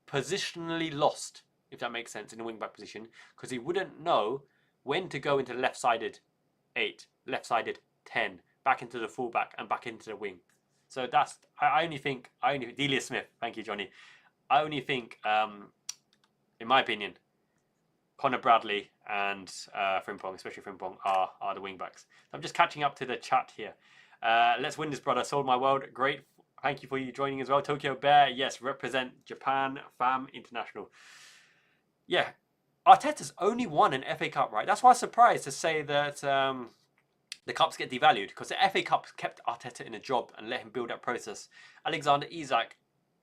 positionally lost, if that makes sense, in the wing back position, because he wouldn't know when to go into left-sided 8, left-sided 10, back into the fullback and back into the wing. So that's, I only think, Delia Smith, thank you Johnny, I only think, in my opinion, Conor Bradley and Frimpong, especially Frimpong, are the wing backs. I'm just catching up to the chat here. Let's win this, brother. Sold my world. Great. Thank you for you joining as well. Tokyo Bear, yes, represent Japan, FAM International. Yeah, Arteta's only won an FA Cup, right? That's why I'm surprised to say that the cups get devalued, because the FA Cup kept Arteta in a job and let him build that process. Alexander Isak,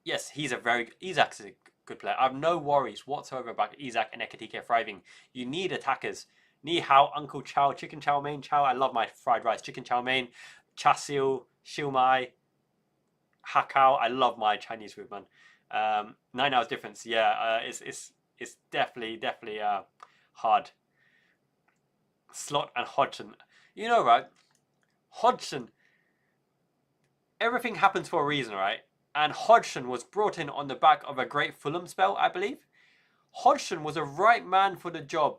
yes, Isak's good player. I have no worries whatsoever about Isak and Ekatike thriving. You need attackers. Ni hao, Uncle Chow, chicken chow mein chow. I love my fried rice. Chicken chow mein, chasil, siumai, hakao. I love my Chinese food, man. 9 hours difference. Yeah, it's definitely hard. Slot and Hodgson. You know, right? Hodgson. Everything happens for a reason, right? And Hodgson was brought in on the back of a great Fulham spell, I believe. Hodgson was a right man for the job.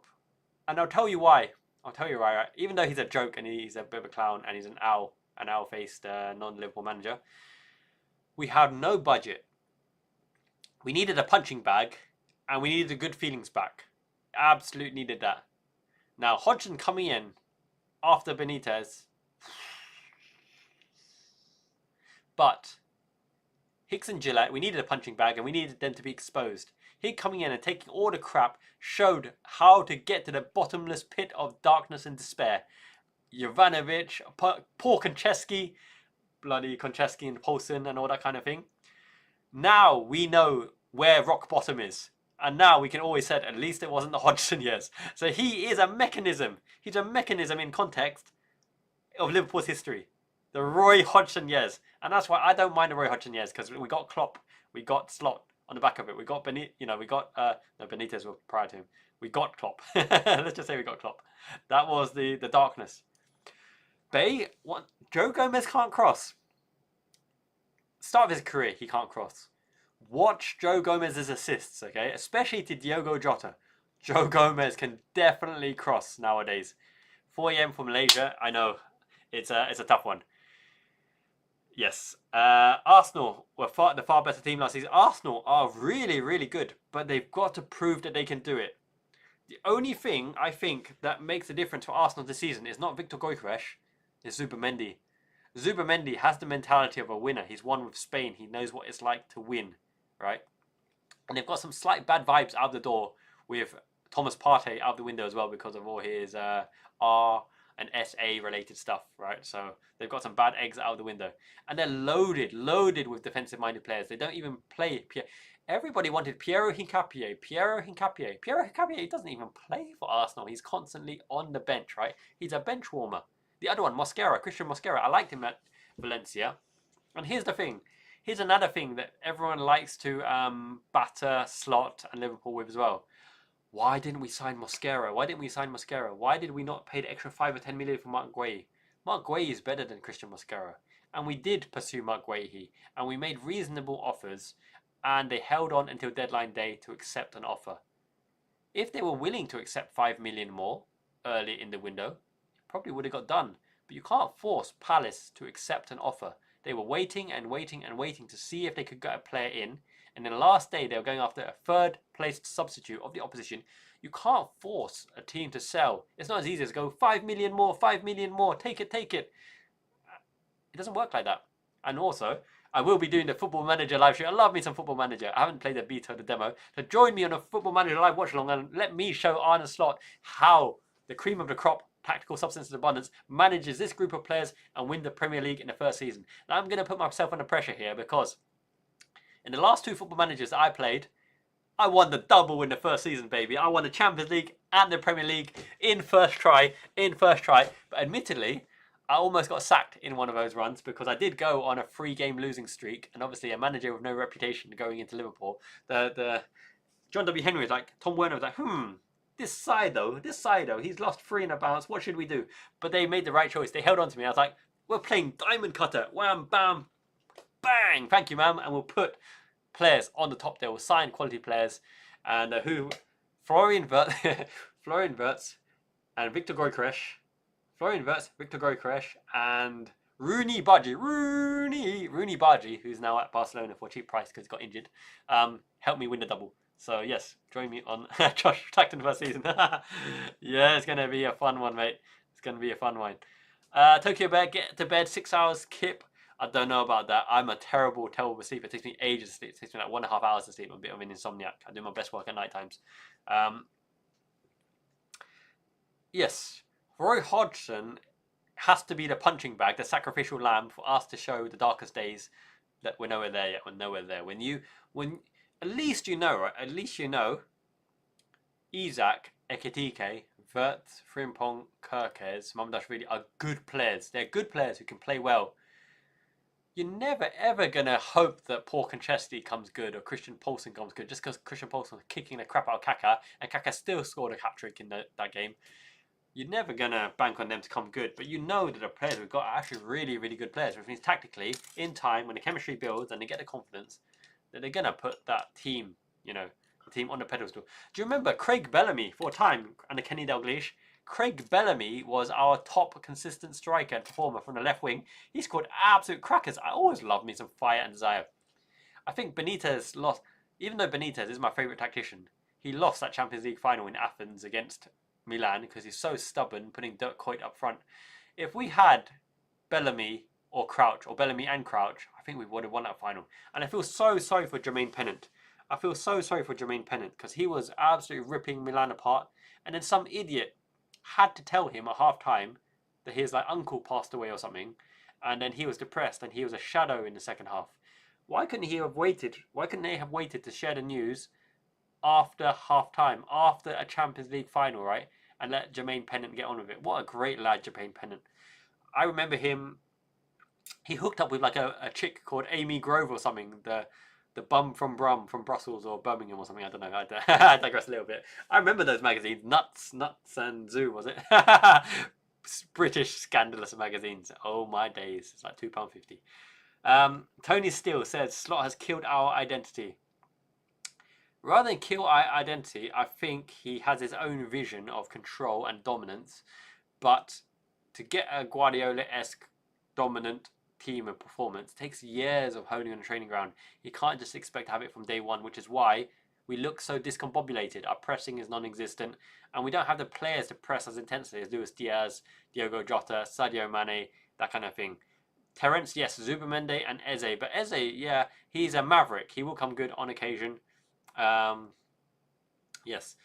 And I'll tell you why. I'll tell you why, right? Even though he's a joke and he's a bit of a clown and he's an owl-faced non-Liverpool manager, we had no budget. We needed a punching bag and we needed the good feelings back. Absolutely needed that. Now, Hodgson coming in after Benitez. But Hicks and Gillette, we needed a punching bag and we needed them to be exposed. He coming in and taking all the crap showed how to get to the bottomless pit of darkness and despair. Jovanovic, poor Konchesky, bloody Konchesky and Paulson and all that kind of thing. Now we know where rock bottom is. And now we can always say at least it wasn't the Hodgson years. So he is a mechanism. He's a mechanism in context of Liverpool's history. The Roy Hodgson years. And that's why I don't mind the Roy Hodgson years, because we got Klopp, we got Slot on the back of it. We got Benitez was prior to him. We got Klopp. Let's just say we got Klopp. That was the darkness. Joe Gomez can't cross. Start of his career, he can't cross. Watch Joe Gomez's assists, okay? Especially to Diogo Jota. Joe Gomez can definitely cross nowadays. 4 AM from Malaysia, I know. It's a tough one. Yes. Arsenal were the far better team last season. Arsenal are really, really good, but they've got to prove that they can do it. The only thing I think that makes a difference for Arsenal this season is not Victor Gyökeres, it's Zubimendi. Zubimendi has the mentality of a winner. He's won with Spain. He knows what it's like to win, right? And they've got some slight bad vibes out the door with Thomas Partey out the window as well because of all his R and SA related stuff, right? So they've got some bad eggs out the window. And they're loaded with defensive-minded players. They don't even play. Everybody wanted Piero Hincapié. Piero Hincapié doesn't even play for Arsenal. He's constantly on the bench, right? He's a bench warmer. The other one, Christian Mosquera, I liked him at Valencia. And here's the thing. Here's another thing that everyone likes to batter Slot and Liverpool with as well. Why didn't we sign Mosquera? Why did we not pay the extra 5 or 10 million for Mark Guehi? Mark Guehi is better than Christian Mosquera. And we did pursue Mark Guehi. And we made reasonable offers. And they held on until deadline day to accept an offer. If they were willing to accept 5 million more early in the window, it probably would have got done. But you can't force Palace to accept an offer. They were waiting to see if they could get a player in. And then the last day, they were going after a third-placed substitute of the opposition. You can't force a team to sell. It's not as easy as go, 5 million more, take it. It doesn't work like that. And also, I will be doing the Football Manager live stream. I love me some Football Manager. I haven't played the beta or the demo. So join me on a Football Manager live watch along and let me show Arne Slot how the cream of the crop, tactical substance and abundance, manages this group of players and win the Premier League in the first season. Now, I'm going to put myself under pressure here because in the last 2 Football Managers I played, I won the double in the first season, baby. I won the Champions League and the Premier League in first try. But admittedly, I almost got sacked in one of those runs because I did go on a 3-game losing streak. And obviously a manager with no reputation going into Liverpool. The John W. Henry was like, Tom Werner was like, this side though, he's lost 3 in a bounce. What should we do? But they made the right choice. They held on to me. I was like, we're playing Diamond Cutter. Wham, bam, bang. Thank you, ma'am. And we'll put players on the top there. We'll sign quality players. And Florian Wirtz and Victor Gyökeres. Florian Wirtz, Victor Gyökeres, and Rooney Bargi, who's now at Barcelona for a cheap price because he got injured, helped me win the double. So yes, join me on Josh Tackton first season. Yeah, it's going to be a fun one, mate. It's going to be a fun one. Tokyo Bear, get to bed, 6 hours, Kip. I don't know about that. I'm a terrible sleeper. It takes me ages to sleep. It takes me like 1.5 hours to sleep. I'm a bit of an insomniac. I do my best work at night times. Yes. Roy Hodgson has to be the punching bag, the sacrificial lamb for us to show the darkest days that we're nowhere there yet. We're nowhere there. When at least you know, right? At least you know Isak, Ekitike, Wirtz, Frimpong, Kerkez, Mamdashvili are good players. They're good players who can play well. You're never ever gonna hope that Paul Konchesky comes good or Christian Poulsen comes good just because Christian Poulsen was kicking the crap out of Kaka and Kaka still scored a hat-trick in that game. You're never gonna bank on them to come good, but you know that the players we've got are actually really, really good players, which means tactically, in time, when the chemistry builds and they get the confidence, that they're gonna put that team, the team on the pedestal. Do you remember Craig Bellamy for a time under Kenny Dalglish? Craig Bellamy was our top consistent striker and performer from the left wing. He scored absolute crackers. I always love me some fire and desire. I think Benitez lost, even though Benitez is my favourite tactician, he lost that Champions League final in Athens against Milan because he's so stubborn putting Dirk Kuyt up front. If we had Bellamy or Crouch, or Bellamy and Crouch, I think we would have won that final. And I feel so sorry for Jermaine Pennant. I feel so sorry for Jermaine Pennant because he was absolutely ripping Milan apart. And then some idiot had to tell him at half time that his uncle passed away or something. And then he was depressed and he was a shadow in the second half. Why couldn't he have waited? Why couldn't they have waited to share the news after half time, after a Champions League final, right? And let Jermaine Pennant get on with it. What a great lad, Jermaine Pennant. I remember him, he hooked up with a chick called Amy Grove or something, the bum from Brussels or Birmingham or something, I don't know. I digress a little bit. I remember those magazines, Nuts and Zoom, was it? British scandalous magazines. Oh my days, it's like £2.50. Tony Steele says, Slot has killed our identity. Rather than kill our identity, I think he has his own vision of control and dominance. But to get a Guardiola-esque dominant team and performance takes years of honing on the training ground. He can't just expect to have it from day one, which is why we look so discombobulated. Our pressing is non-existent, and we don't have the players to press as intensely as Luis Diaz, Diogo Jota, Sadio Mane, that kind of thing. Terence, yes, Zubimende and Eze. But Eze, yeah, he's a maverick. He will come good on occasion. Yes.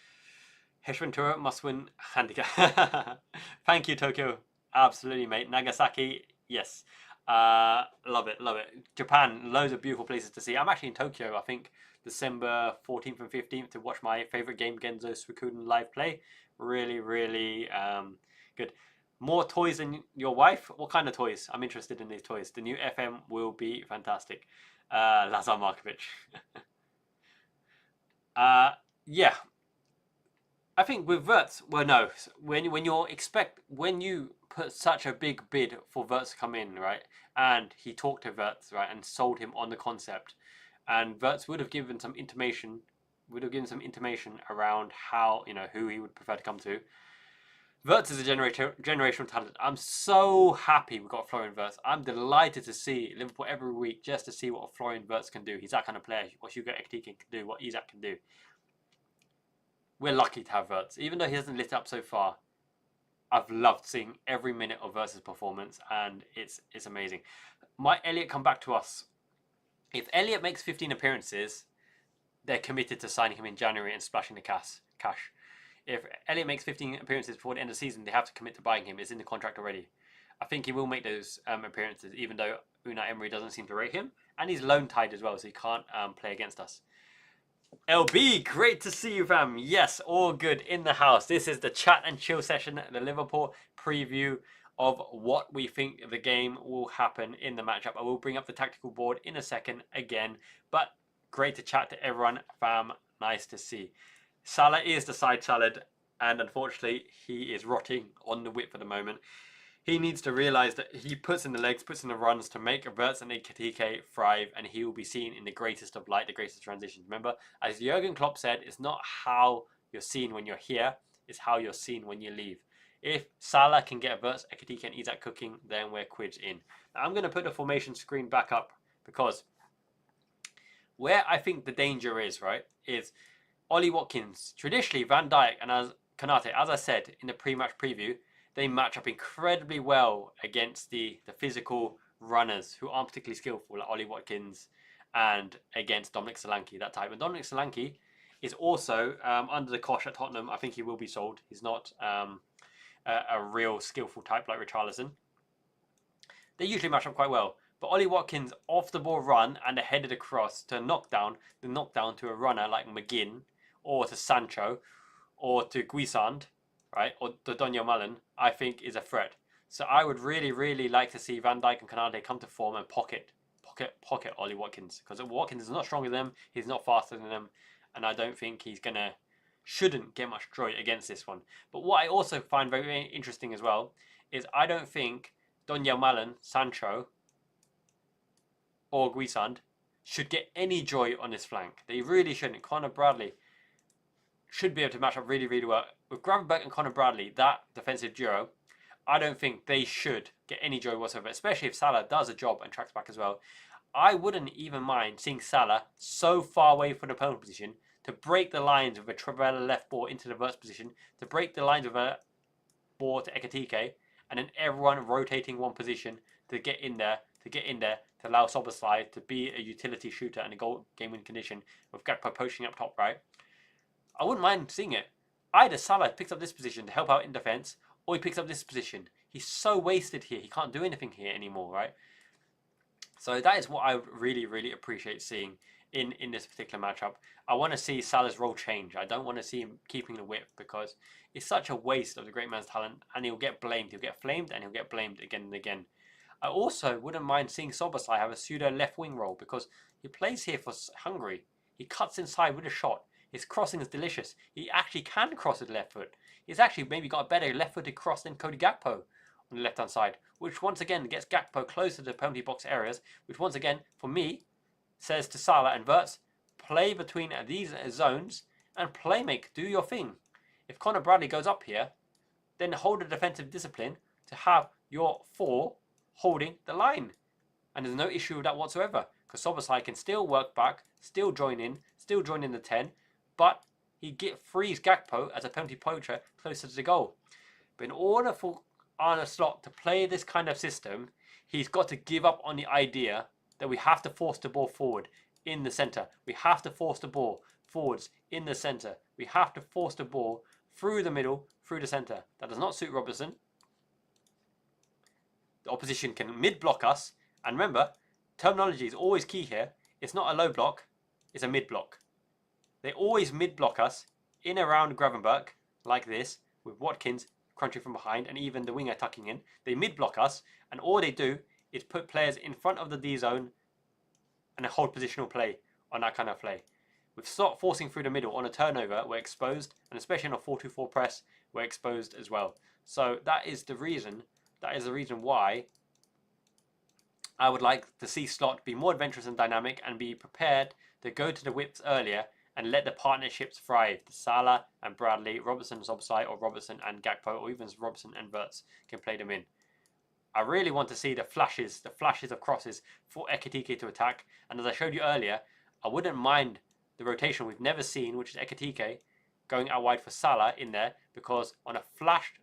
Heshventura must win handicap. Thank you, Tokyo. Absolutely, mate. Nagasaki, yes. Love it, love it. Japan, loads of beautiful places to see. I'm actually in Tokyo, I think, December 14th and 15th to watch my favourite game, Genzo Suikoden live play. Really, really good. More toys than your wife? What kind of toys? I'm interested in these toys. The new FM will be fantastic. Lazar Markovic. Yeah. I think with Wirtz, well, no. When you put such a big bid for Wirtz to come in, right, and he talked to Wirtz, right, and sold him on the concept, and Wirtz would have given some intimation, around how, who he would prefer to come to. Wirtz is a generational talent. I'm so happy we got Florian Wirtz. I'm delighted to see Liverpool every week just to see what Florian Wirtz can do. He's that kind of player. What Hugo Ekitike can do, what Isak can do. We're lucky to have Wirtz. Even though he hasn't lit up so far, I've loved seeing every minute of Wirtz's performance, and it's amazing. Might Elliott come back to us? If Elliott makes 15 appearances, they're committed to signing him in January and splashing the cash. If Elliott makes 15 appearances before the end of the season, they have to commit to buying him. It's in the contract already. I think he will make those appearances, even though Unai Emery doesn't seem to rate him. And he's loan tied as well, so he can't play against us. LB, great to see you, fam. Yes, all good in the house. This is the chat and chill session, the Liverpool preview of what we think the game will happen in the matchup. I will bring up the tactical board in a second again, but great to chat to everyone, fam. Nice to see. Salah is the side salad, and unfortunately, he is rotting on the whip for the moment. He needs to realise that he puts in the legs, puts in the runs to make Wirtz and Ekitike thrive, and he will be seen in the greatest of light, the greatest transitions. Remember, as Jurgen Klopp said, it's not how you're seen when you're here, it's how you're seen when you leave. If Salah can get Wirtz, Ekitike and Isak cooking, then we're quids in. Now, I'm going to put the formation screen back up, because where I think the danger is, right, is Ollie Watkins. Traditionally, Van Dijk and Konate, as I said in the pre-match preview, they match up incredibly well against the physical runners who aren't particularly skillful, like Ollie Watkins, and against Dominic Solanke, that type. And Dominic Solanke is also under the cosh at Tottenham. I think he will be sold. He's not a real skillful type like Richarlison. They usually match up quite well. But Ollie Watkins off the ball run and a headed across to the knockdown to a runner like McGinn or to Sancho or to Guisand, right, or to Daniel Mullen, I think is a threat. So I would really, really like to see Van Dijk and Canate come to form and pocket Ollie Watkins, because Watkins is not stronger than them, he's not faster than them, and I don't think shouldn't get much joy against this one. But what I also find very interesting as well is I don't think Daniel Mullen, Sancho, or Guisand should get any joy on this flank. They really shouldn't. Connor Bradley should be able to match up really, really well. With Gravenberch and Connor Bradley, that defensive duo, I don't think they should get any joy whatsoever, especially if Salah does a job and tracks back as well. I wouldn't even mind seeing Salah so far away from the opponent position to break the lines with a Trivela left ball into the Verts position, to break the lines with a ball to Ekatike, and then everyone rotating one position to get in there, to allow Szoboszlai to be a utility shooter and a goal game-win condition with Gakpo poaching up top right. I wouldn't mind seeing it. Either Salah picks up this position to help out in defence, or he picks up this position. He's so wasted here. He can't do anything here anymore, right? So that is what I really, really appreciate seeing in this particular matchup. I want to see Salah's role change. I don't want to see him keeping the whip, because it's such a waste of the great man's talent, and he'll get blamed. He'll get flamed, and he'll get blamed again and again. I also wouldn't mind seeing Szoboszlai have a pseudo left wing role, because he plays here for Hungary. He cuts inside with a shot. His crossing is delicious. He actually can cross with the left foot. He's actually maybe got a better left-footed cross than Cody Gakpo on the left-hand side, which once again gets Gakpo closer to the penalty box areas, which once again, for me, says to Salah and Verts, play between these zones and playmake, do your thing. If Connor Bradley goes up here, then hold a defensive discipline to have your four holding the line. And there's no issue with that whatsoever, because Szoboszlai can still work back, still join in the 10, but he frees Gakpo as a penalty poacher closer to the goal. But in order for Arne Slot to play this kind of system, he's got to give up on the idea that we have to force the ball forward in the centre. We have to force the ball forwards in the centre. We have to force the ball through the middle, through the centre. That does not suit Robertson. The opposition can mid-block us. And remember, terminology is always key here. It's not a low block, it's a mid-block. They always mid-block us in around Gravenberch, like this, with Watkins crunching from behind and even the winger tucking in. They mid-block us, and all they do is put players in front of the D zone and hold positional play on that kind of play. With Slot forcing through the middle on a turnover, we're exposed, and especially on a 4-2-4 press, we're exposed as well. So that is the reason why I would like to see Slot be more adventurous and dynamic and be prepared to go to the whips earlier and let the partnerships thrive. Salah and Bradley, Robertson and Szoboszlai, or Robertson and Gakpo, or even Robertson and Verts can play them in. I really want to see the flashes of crosses for Ekatike to attack. And as I showed you earlier, I wouldn't mind the rotation we've never seen, which is Ekatike going out wide for Salah in there, because on a flashed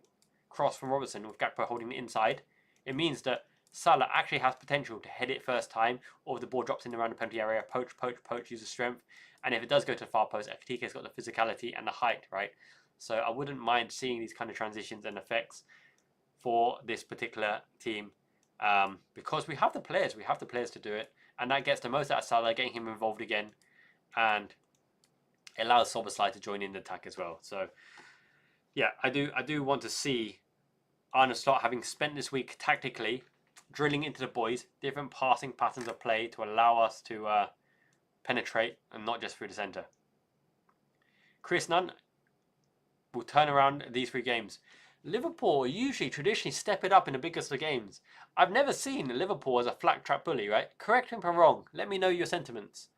cross from Robertson with Gakpo holding the inside, it means that Salah actually has potential to head it first time, or if the ball drops in around the penalty area, poach, use the strength. And if it does go to the far post, Ekatike's got the physicality and the height, right? So I wouldn't mind seeing these kind of transitions and effects for this particular team, because we have the players to do it, and that gets the most out of Salah, getting him involved again, and it allows Szoboszlai to join in the attack as well. So yeah, I do want to see Arne Slot, having spent this week tactically drilling into the boys different passing patterns of play to allow us to penetrate, and not just through the centre. Chris Nunn will turn around these 3 games. Liverpool usually traditionally step it up in the biggest of games. I've never seen Liverpool as a flat track bully, right? Correct me if I'm wrong. Let me know your sentiments.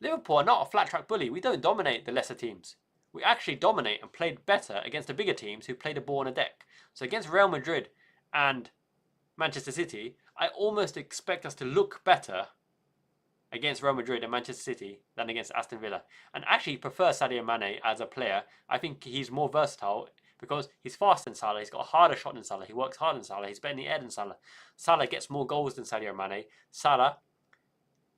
Liverpool are not a flat track bully. We don't dominate the lesser teams. We actually dominate and played better against the bigger teams who play the ball on a deck. So against Real Madrid and Manchester City, I almost expect us to look better against Real Madrid and Manchester City than against Aston Villa. And actually prefer Sadio Mane as a player. I think he's more versatile because he's faster than Salah. He's got a harder shot than Salah. He works harder than Salah. He's better in the air than Salah. Salah gets more goals than Sadio Mane. Salah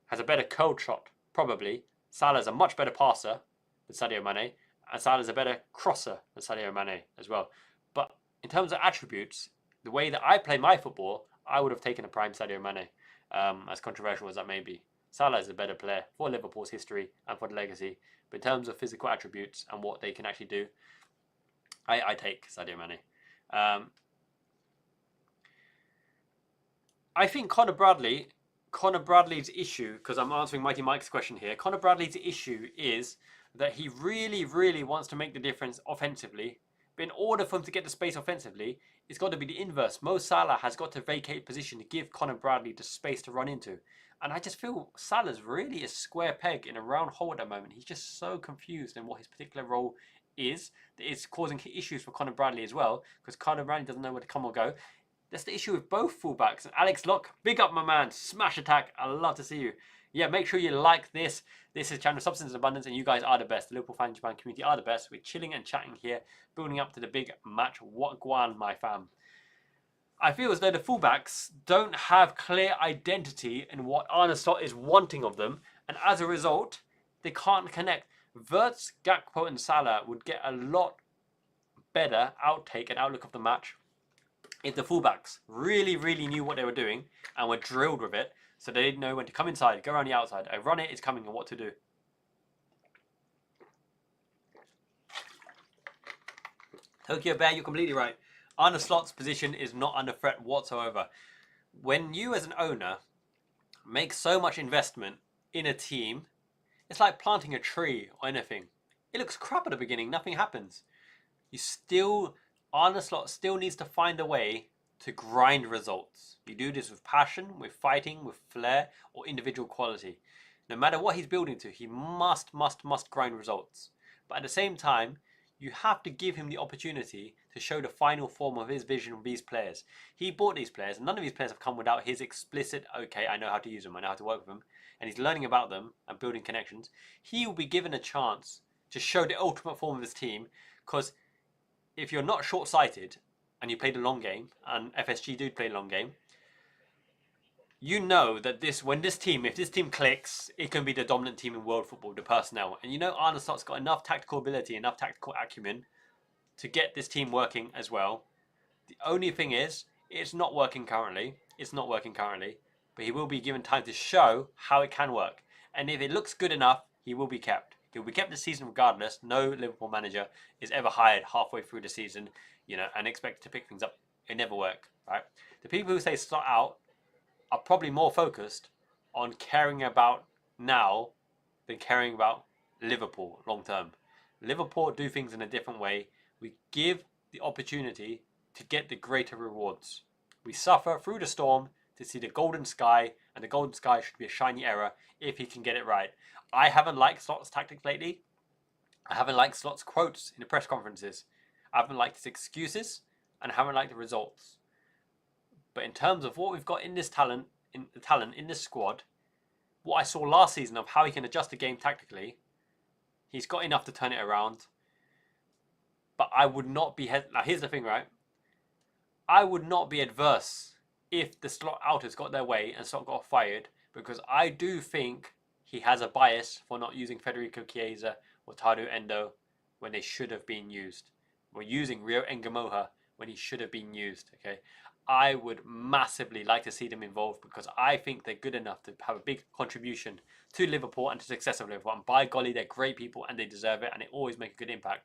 has a better curled shot, probably. Salah's a much better passer than Sadio Mane. And Salah's a better crosser than Sadio Mane as well. But in terms of attributes, the way that I play my football, I would have taken a prime Sadio Mane, as controversial as that may be. Salah is a better player for Liverpool's history and for the legacy. But in terms of physical attributes and what they can actually do, I take Sadio Mane. I think Connor Bradley's issue, because I'm answering Mighty Mike's question here, Connor Bradley's issue is that he really, really wants to make the difference offensively. But in order for him to get the space offensively, it's got to be the inverse. Mo Salah has got to vacate position to give Connor Bradley the space to run into. And I just feel Salah's really a square peg in a round hole at the moment. He's just so confused in what his particular role is. That it's causing issues for Connor Bradley as well, because Connor Bradley doesn't know where to come or go. That's the issue with both fullbacks. And Alex Locke, big up my man. Smash attack. I love to see you. Yeah, make sure you like this. This is Channel Substance and Abundance, and you guys are the best. The Liverpool fan Japan community are the best. We're chilling and chatting here, building up to the big match. What guan, my fam. I feel as though the fullbacks don't have clear identity in what Arne Slot is wanting of them, and as a result, they can't connect. Wirtz, Gakpo, and Salah would get a lot better outtake and outlook of the match if the fullbacks really, really knew what they were doing and were drilled with it, so they didn't know when to come inside, go around the outside. I run it, it's coming, and what to do. Tokyo Bear, you're completely right. Arne Slot's position is not under threat whatsoever. When you as an owner make so much investment in a team, it's like planting a tree or anything. It looks crap at the beginning, nothing happens. Arne Slot still needs to find a way to grind results. You do this with passion, with fighting, with flair, or individual quality. No matter what he's building to, he must grind results. But at the same time, you have to give him the opportunity to show the final form of his vision with these players. He bought these players, and none of these players have come without his explicit, okay, I know how to use them, I know how to work with them, and he's learning about them and building connections. He will be given a chance to show the ultimate form of his team, because if you're not short-sighted and you play the long game, and FSG do play the long game, you know that if this team clicks, it can be the dominant team in world football, the personnel. And you know Arne Slot's got enough tactical ability, enough tactical acumen to get this team working as well. The only thing is, it's not working currently. But he will be given time to show how it can work. And if it looks good enough, he will be kept. He will be kept this season regardless. No Liverpool manager is ever hired halfway through the season, and expected to pick things up. It never worked, right? The people who say start out are probably more focused on caring about now than caring about Liverpool long term. Liverpool do things in a different way. We give the opportunity to get the greater rewards. We suffer through the storm to see the golden sky, and the golden sky should be a shiny error if he can get it right. I haven't liked Slot's tactics lately. I haven't liked Slot's quotes in the press conferences. I haven't liked his excuses, and I haven't liked the results. But in terms of what we've got in this talent in this squad, what I saw last season of how he can adjust the game tactically, he's got enough to turn it around. But I would not be... Now here's the thing, right? I would not be adverse if the Slot outers got their way and Slot got fired, because I do think he has a bias for not using Federico Chiesa or Tadu Endo when they should have been used. We're using Rio Ngamoha when he should have been used, okay? I would massively like to see them involved, because I think they're good enough to have a big contribution to Liverpool and to the success of Liverpool. And by golly, they're great people and they deserve it, and they always make a good impact.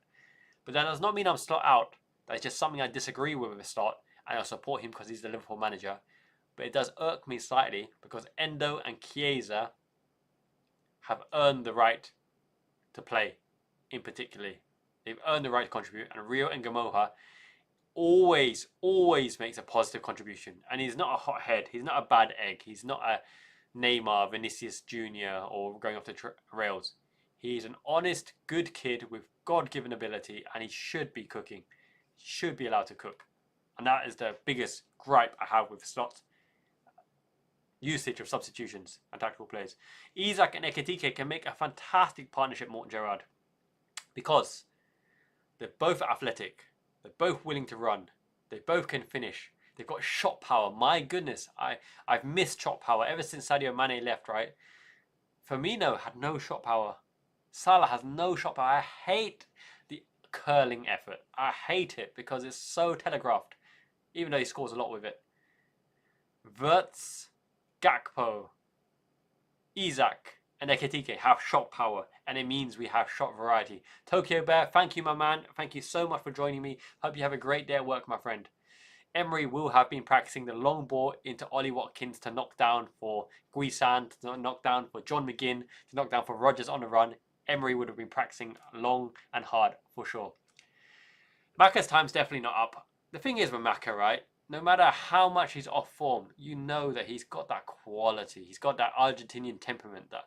But that does not mean I'm Slot out. That's just something I disagree with Slot, and I'll support him because he's the Liverpool manager. But it does irk me slightly because Endo and Chiesa have earned the right to play, in particular. They've earned the right to contribute, and Rio Ngamoha always makes a positive contribution. And he's not a hothead. He's not a bad egg. He's not a Neymar, Vinicius Jr. or going off the rails. He's an honest, good kid with God-given ability, and he should be cooking. He should be allowed to cook. And that is the biggest gripe I have with Slot's usage of substitutions and tactical plays. Isak and Ekitike can make a fantastic partnership, Morten Gerrard, because they're both athletic. They're both willing to run. They both can finish. They've got shot power. My goodness, I've missed shot power ever since Sadio Mane left, right? Firmino had no shot power. Salah has no shot power. I hate the curling effort. I hate it because it's so telegraphed, even though he scores a lot with it. Wirtz, Gakpo, Isak, and Ekitike have shot power, and it means we have shot variety. Tokyo Bear, thank you, my man. Thank you so much for joining me. Hope you have a great day at work, my friend. Emery will have been practicing the long ball into Ollie Watkins to knock down for Guisan, to knock down for John McGinn, to knock down for Rodgers on the run. Emery would have been practicing long and hard for sure. Maka's time's definitely not up. The thing is with Maka, right? No matter how much he's off form, you know that he's got that quality. He's got that Argentinian temperament. That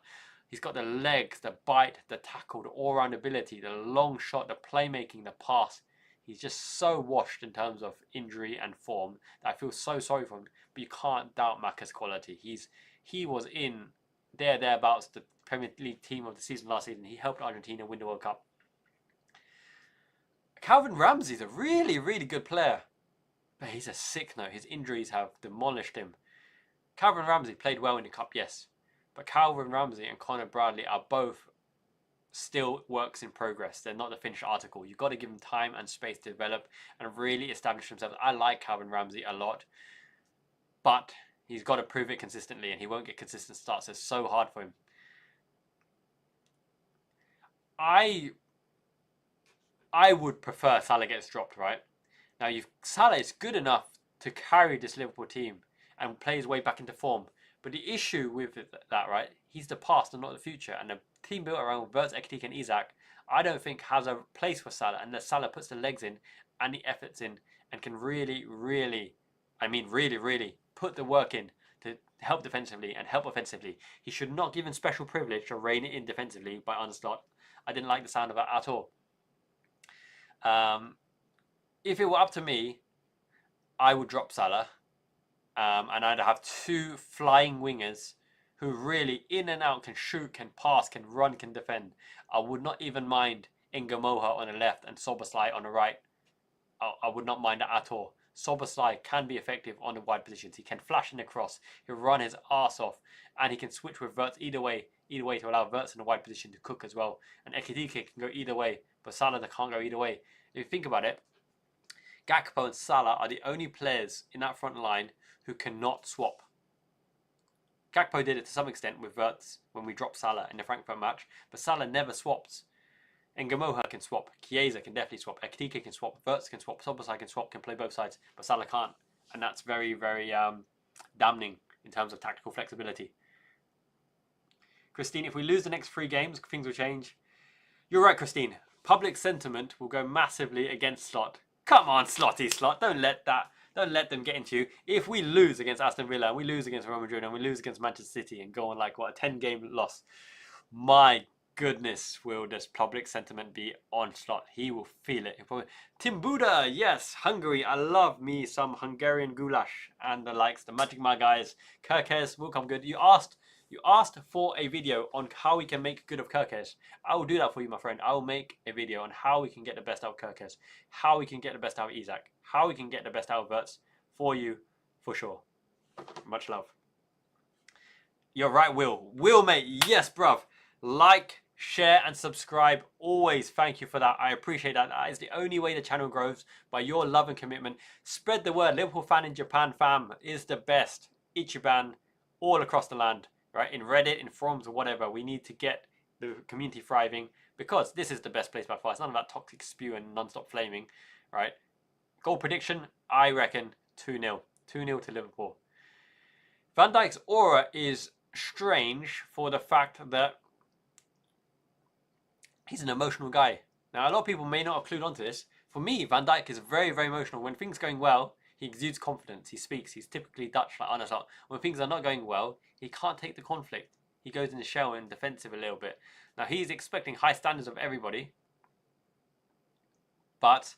he's got the legs, the bite, the tackle, the all-round ability, the long shot, the playmaking, the pass. He's just so washed in terms of injury and form that I feel so sorry for him. But you can't doubt Maka's quality. He was in thereabouts the Premier League team of the season last season. He helped Argentina win the World Cup. Calvin Ramsey's a really, really good player. But he's a sick note. His injuries have demolished him. Calvin Ramsey played well in the Cup, yes. But Calvin Ramsey and Conor Bradley are both still works in progress. They're not the finished article. You've got to give them time and space to develop and really establish themselves. I like Calvin Ramsey a lot, but he's got to prove it consistently, and he won't get consistent starts. It's so hard for him. I would prefer Salah gets dropped, right? Now, Salah is good enough to carry this Liverpool team and play his way back into form. But the issue with that, right, he's the past and not the future. And the team built around Wirtz, Ekitike and Isak, I don't think has a place for Salah unless Salah puts the legs in and the efforts in and can really, really, I mean really, really put the work in to help defensively and help offensively. He should not give him special privilege to rein it in defensively by onslaught. I didn't like the sound of that at all. If it were up to me, I would drop Salah. And I'd have two flying wingers who really in and out can shoot, can pass, can run, can defend. I would not even mind Ngamoha on the left and Soboslai on the right. I would not mind that at all. Soboslai can be effective on the wide positions. He can flash in the cross. He'll run his arse off, and he can switch with Wirtz either way to allow Wirtz in the wide position to cook as well. And Ekitike can go either way, but Salah can't go either way. If you think about it, Gakpo and Salah are the only players in that front line who cannot swap. Gakpo did it to some extent with Wirtz when we dropped Salah in the Frankfurt match, but Salah never swaps. Ngamoha can swap, Chiesa can definitely swap, Ekitike can swap, Wirtz can swap, Soboslai can swap, can play both sides, but Salah can't. And that's very, very damning in terms of tactical flexibility. Christine, if we lose the next 3 games, things will change. You're right, Christine. Public sentiment will go massively against Slot. Come on, Slotty Slot, don't let them get into you. If we lose against Aston Villa, and we lose against Real Madrid, and we lose against Manchester City, and go on like, what, a 10-game loss, my goodness, will this public sentiment be on Slot. He will feel it. Tim Buddha, yes, Hungary. I love me some Hungarian goulash and the likes. The Magic My guys. Kirkes will come good. You asked for a video on how we can make good of Kirkes. I will do that for you, my friend. I will make a video on how we can get the best out of Kirkes, how we can get the best out of Isak, how we can get the best out of Wirtz for you, for sure. Much love. You're right, Will. Will, mate. Yes, bruv. Like, share, and subscribe. Always thank you for that. I appreciate that. That is the only way the channel grows, by your love and commitment. Spread the word. Liverpool fan in Japan fam is the best. Ichiban all across the land. Right, in Reddit, in forums, or whatever, we need to get the community thriving, because this is the best place by far. It's none of that toxic spew and non-stop flaming, right? Goal prediction, I reckon 2-0. 2-0 to Liverpool. Van Dijk's aura is strange for the fact that he's an emotional guy. Now, a lot of people may not have clued onto this. For me, Van Dijk is very, very emotional. When things are going well, he exudes confidence. He speaks. He's typically Dutch, like Arne. When things are not going well, he can't take the conflict. He goes in the shell and defensive a little bit. Now, he's expecting high standards of everybody, but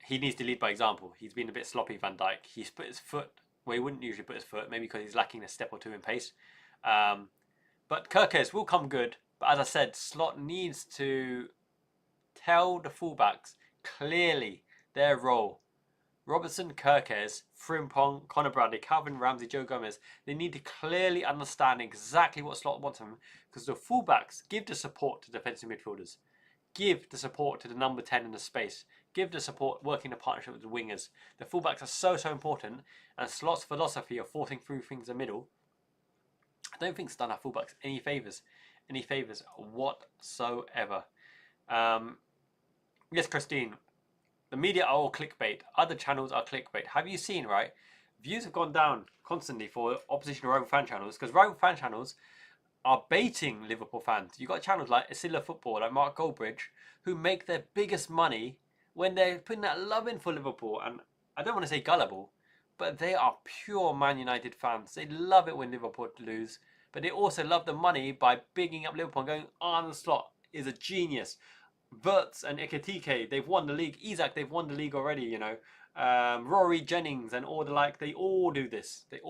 he needs to lead by example. He's been a bit sloppy, Van Dijk. He's put his foot where he wouldn't usually put his foot, maybe because he's lacking a step or two in pace. But Kirkes will come good. But as I said, Slot needs to tell the fullbacks clearly their role. Robertson, Kirkes, Frimpong, Conor Bradley, Calvin Ramsey, Joe Gomez, they need to clearly understand exactly what Slot wants from them, because the fullbacks give the support to defensive midfielders, give the support to the number 10 in the space, give the support, working in partnership with the wingers. The fullbacks are so important, and Slot's philosophy of forcing through things in the middle, I don't think it's done our fullbacks any favours whatsoever. Yes, Christine, the media are all clickbait. Other channels are clickbait. Have you seen, right? Views have gone down constantly for opposition rival fan channels because rival fan channels are baiting Liverpool fans. You've got channels like Asilla Football, like Mark Goldbridge, who make their biggest money when they're putting that love in for Liverpool. And I don't want to say gullible, but they are pure Man United fans. They love it when Liverpool lose, but they also love the money by bigging up Liverpool and going, Arne Slot is a genius. Wirtz and Ekitike, they've won the league. Isak, they've won the league already, you know. Rory Jennings and all the like, they all do this. They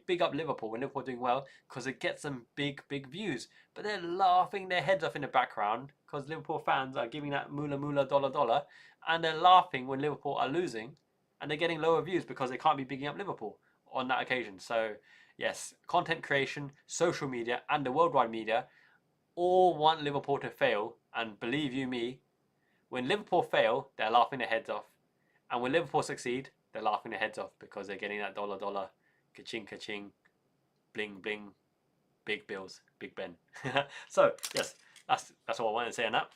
big up Liverpool when Liverpool are doing well because it gets them big views. But they're laughing their heads off in the background because Liverpool fans are giving that moolah dollar, and they're laughing when Liverpool are losing, and they're getting lower views because they can't be bigging up Liverpool on that occasion. So yes, content creation, social media, and the worldwide media all want Liverpool to fail, and believe you me, when Liverpool fail, they're laughing their heads off. And when Liverpool succeed, they're laughing their heads off because they're getting that dollar, ka-ching, bling, big bills, Big Ben. So, yes, that's all I wanted to say on that.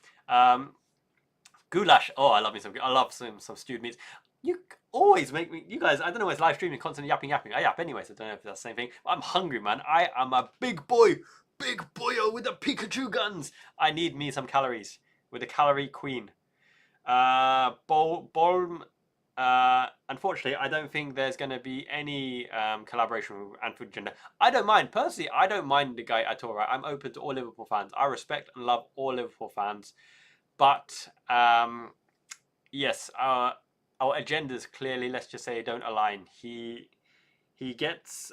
Goulash. Oh, I love some stewed meats. You always make me, you guys, I don't know, it's live streaming, constantly yapping. I yap anyways, I don't know if that's the same thing. But I'm hungry, man. I am a big boyo with the Pikachu guns. I need me some calories with the calorie queen. Unfortunately, I don't think there's going to be any collaboration with Anfield Gender. I don't mind. Personally, I don't mind the guy at all, right? I'm open to all Liverpool fans. I respect and love all Liverpool fans. But, yes, our agendas clearly, let's just say, don't align. He gets...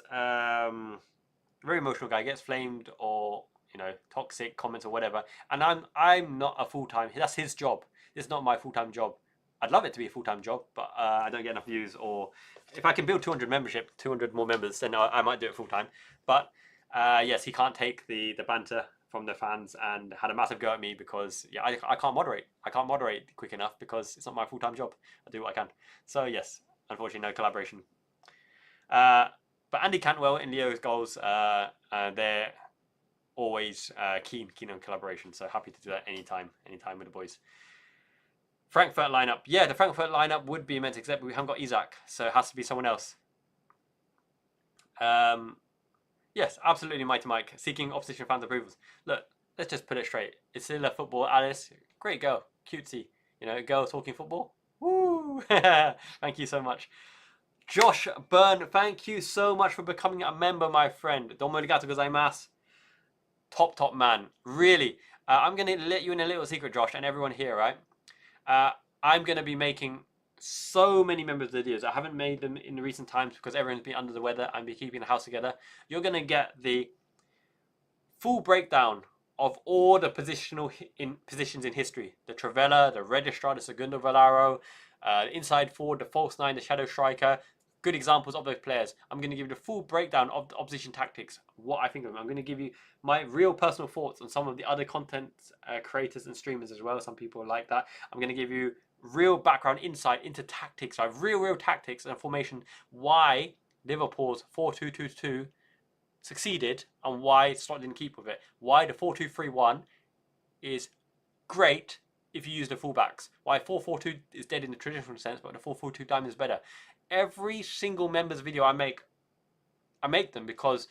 very emotional guy, gets flamed or, you know, toxic comments or whatever, and I'm not a full-time, that's his job. It's not my full-time job. I'd love it to be a full-time job, but I don't get enough views, or if I can build 200 membership, 200 more members, then I might do it full-time. But yes, he can't take the banter from the fans and had a massive go at me because yeah, I can't moderate. I can't moderate quick enough because it's not my full-time job. I do what I can. So yes, unfortunately no collaboration. But Andy Cantwell in Leo's goals, they're always keen on collaboration. So happy to do that anytime with the boys. Frankfurt lineup. Yeah, the Frankfurt lineup would be immense, except we haven't got Isak, so it has to be someone else. Yes, absolutely, Mighty Mike. Seeking opposition fans' approvals. Look, let's just put it straight. It's still a football. Alice, great girl, cutesy. You know, girl talking football. Woo! Thank you so much. Josh Byrne, thank you so much for becoming a member, my friend. Domo arigato gozaimasu. Top man. Really. I'm going to let you in a little secret, Josh, and everyone here, right? I'm going to be making so many members videos. I haven't made them in the recent times because everyone's been under the weather and be keeping the house together. You're going to get the full breakdown of all the positions in history. The Trivela, the Registrar, the Segundo Valaro, inside forward, the false nine, the shadow striker. Good examples of those players. I'm going to give you the full breakdown of the opposition tactics, what I think of them. I'm going to give you my real personal thoughts on some of the other content creators and streamers as well. Some people like that. I'm going to give you real background insight into tactics. I have real tactics and formation. Why Liverpool's 4-2-2-2 succeeded and why Slot didn't keep with it. Why the 4-2-3-1 is great if you use the fullbacks. Why 4-4-2 is dead in the traditional sense, but the 4-4-2 diamond is better. Every single members video I make them because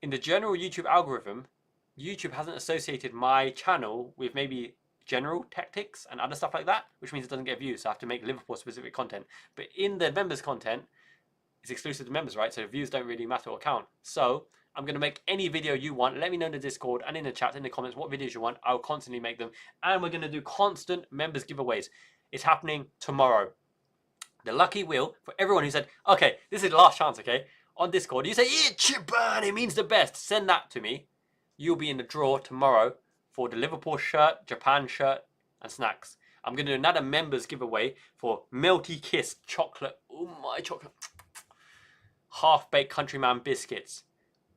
in the general YouTube algorithm, YouTube hasn't associated my channel with maybe general tactics and other stuff like that, which means it doesn't get views. So I have to make Liverpool specific content. But in the members content, it's exclusive to members, right? So views don't really matter or count. So I'm going to make any video you want. Let me know in the Discord and in the chat, in the comments, what videos you want. I'll constantly make them. And we're going to do constant members giveaways. It's happening tomorrow. The lucky wheel for everyone who said, okay, this is the last chance, okay? On Discord, you say, Ichiban, it means the best. Send that to me. You'll be in the draw tomorrow for the Liverpool shirt, Japan shirt, and snacks. I'm going to do another members giveaway for Melty Kiss chocolate. Oh, my chocolate. Half-baked Countryman biscuits.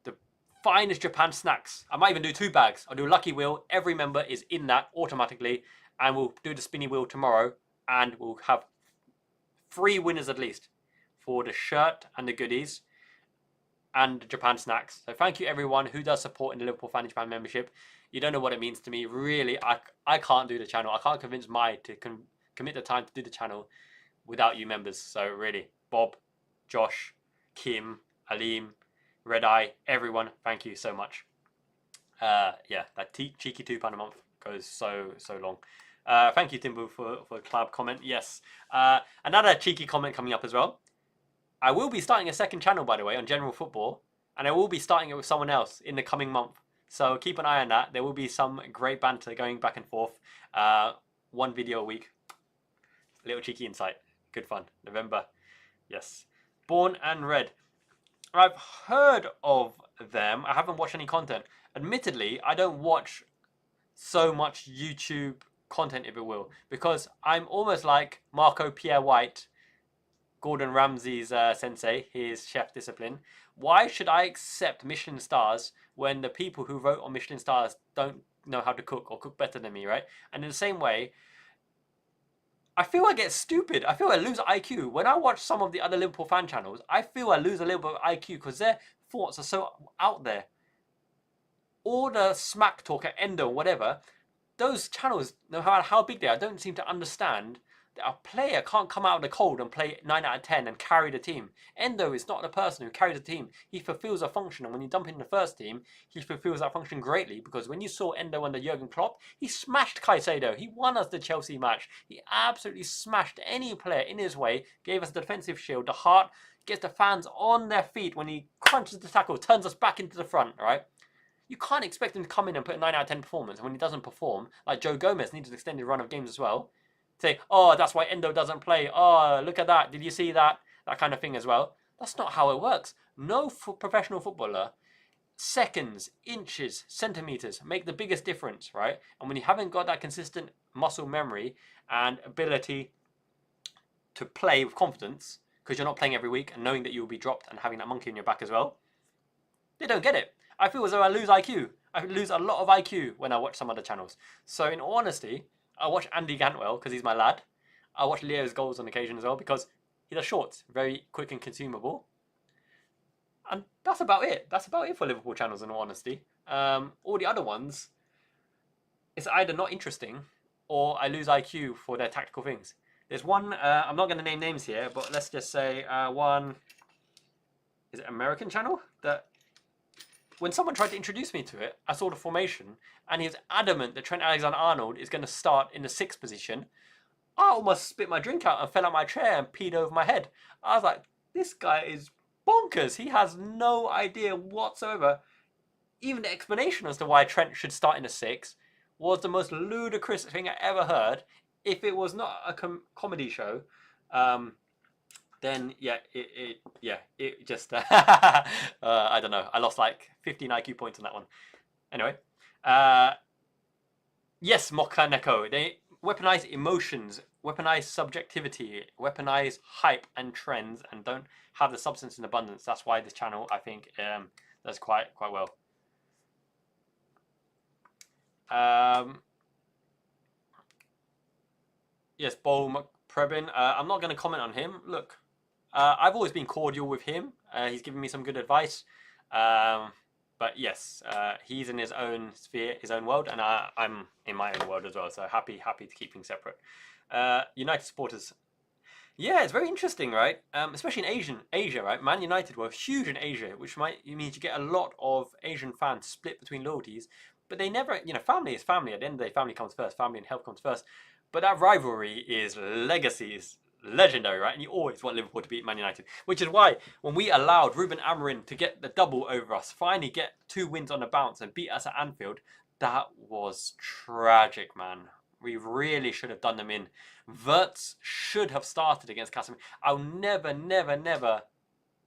The finest Japan snacks. I might even do 2 bags. I'll do a lucky wheel. Every member is in that automatically. And we'll do the spinny wheel tomorrow. and we'll have 3 winners at least for the shirt and the goodies and Japan snacks. So thank you everyone who does support in the Liverpool Fan in Japan membership. You don't know what it means to me. Really, I can't do the channel. I can't convince Mai to commit the time to do the channel without you members. So really, Bob, Josh, Kim, Aleem, Red Eye, everyone, thank you so much. Yeah, that cheeky £2 a month goes so long. Thank you, Timbu, for the club comment. Yes. Another cheeky comment coming up as well. I will be starting a second channel, by the way, on general football, and I will be starting it with someone else in the coming month. So keep an eye on that. There will be some great banter going back and forth. 1 video a week. A little cheeky insight. Good fun. November. Yes. Born and Red. I've heard of them. I haven't watched any content. Admittedly, I don't watch so much YouTube content, if it will, because I'm almost like Marco Pierre White, Gordon Ramsay's sensei, his chef discipline. Why should I accept Michelin stars when the people who wrote on Michelin stars don't know how to cook or cook better than me, right? And in the same way, I feel I get stupid. I feel I lose IQ. When I watch some of the other Liverpool fan channels, I feel I lose a little bit of IQ because their thoughts are so out there. All the smack talk at Endo, whatever, those channels, no matter how big they are, don't seem to understand that a player can't come out of the cold and play 9 out of 10 and carry the team. Endo is not the person who carries the team. He fulfills a function, and when you dump in the first team, he fulfills that function greatly, because when you saw Endo under Jurgen Klopp, he smashed Caicedo. He won us the Chelsea match. He absolutely smashed any player in his way, gave us a defensive shield, the heart, gets the fans on their feet when he crunches the tackle, turns us back into the front, right? You can't expect him to come in and put a 9 out of 10 performance, and when he doesn't perform, like Joe Gomez needs an extended run of games as well, say, oh, that's why Endo doesn't play. Oh, look at that. Did you see that? That kind of thing as well. That's not how it works. No professional footballer, seconds, inches, centimeters make the biggest difference, right? And when you haven't got that consistent muscle memory and ability to play with confidence, because you're not playing every week and knowing that you will be dropped and having that monkey in your back as well, they don't get it. I feel as though I lose IQ. I lose a lot of IQ when I watch some other channels. So in all honesty, I watch Andy Gantwell because he's my lad. I watch Leo's goals on occasion as well because he does shorts, very quick and consumable. And that's about it. That's about it for Liverpool channels, in all honesty. All the other ones, it's either not interesting or I lose IQ for their tactical things. There's one, I'm not going to name names here, but let's just say one, is it American channel? That when someone tried to introduce me to it, I saw the formation, and he was adamant that Trent Alexander-Arnold is going to start in the 6th position. I almost spit my drink out and fell out my chair and peed over my head. I was like, this guy is bonkers. He has no idea whatsoever. Even the explanation as to why Trent should start in the 6th was the most ludicrous thing I ever heard. If it was not a comedy show, then yeah, it just I don't know. I lost like 15 IQ points on that one. Anyway, yes, Mokaneko. They weaponize emotions, weaponize subjectivity, weaponize hype and trends, and don't have the substance in abundance. That's why this channel, I think, does quite well. Yes, Bo McPrebin. I'm not going to comment on him. Look, I've always been cordial with him. He's given me some good advice. But yes, he's in his own sphere, his own world, and I'm in my own world as well. So happy to keep things separate. United supporters. Yeah, it's very interesting, right? Especially in Asia, right? Man United were huge in Asia, which means you get a lot of Asian fans split between loyalties. But they never, family is family. At the end of the day, family comes first. Family and health comes first. But that rivalry is legacy, is legendary, right? And you always want Liverpool to beat Man United, which is why when we allowed Ruben Amorim to get the double over us, finally get 2 wins on the bounce and beat us at Anfield, that was tragic, man. We really should have done them in. Wirtz should have started against Casemiro. I'll never,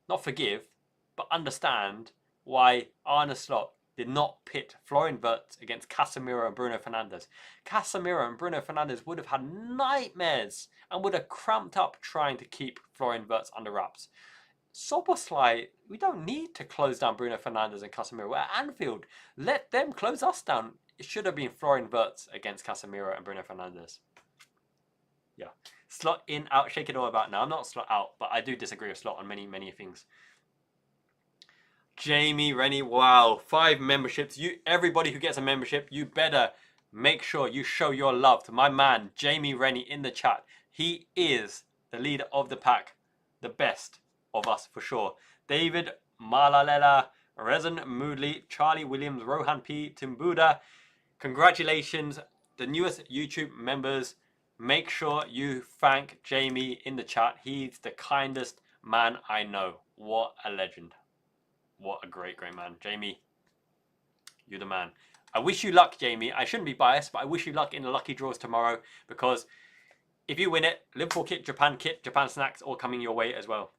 not forgive, but understand why Arne Slot did not pit Florian Wirtz against Casemiro and Bruno Fernandes. Casemiro and Bruno Fernandes would have had nightmares and would have cramped up trying to keep Florian Wirtz under wraps. Szoboszlai, we don't need to close down Bruno Fernandes and Casemiro. We're at Anfield. Let them close us down. It should have been Florian Wirtz against Casemiro and Bruno Fernandes. Yeah. Slot in, out, shake it all about. Now, I'm not slot out, but I do disagree with slot on many, many things. Jamie Rennie, wow, 5 memberships. Everybody who gets a membership, you better make sure you show your love to my man, Jamie Rennie, in the chat. He is the leader of the pack, the best of us for sure. David Malalela, Rezan Moodley, Charlie Williams, Rohan P, Timbuda. Congratulations, the newest YouTube members. Make sure you thank Jamie in the chat. He's the kindest man I know. What a legend. What a great, great man. Jamie, you're the man. I wish you luck, Jamie. I shouldn't be biased, but I wish you luck in the lucky draws tomorrow, because if you win it, Liverpool kit, Japan snacks, all coming your way as well.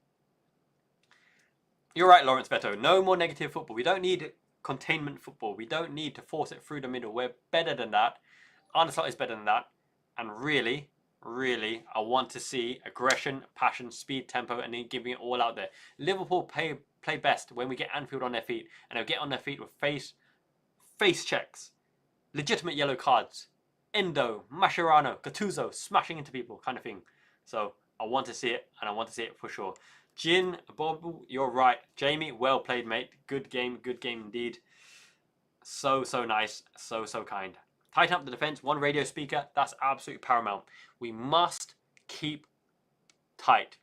You're right, Lawrence Veto. No more negative football. We don't need containment football. We don't need to force it through the middle. We're better than that. Arneslot is better than that. And really, really, I want to see aggression, passion, speed, tempo, and then giving it all out there. Liverpool play best when we get Anfield on their feet, and they'll get on their feet with face checks, legitimate yellow cards, Endo, Mascherano, Gattuso smashing into people, kind of thing. So I want to see it, and I want to see it for sure. Jin, Bob, you're right. Jamie, well played, mate. Good game indeed. So nice, so kind. Tighten up the defense, 1 radio speaker. That's absolutely paramount. We must keep tight,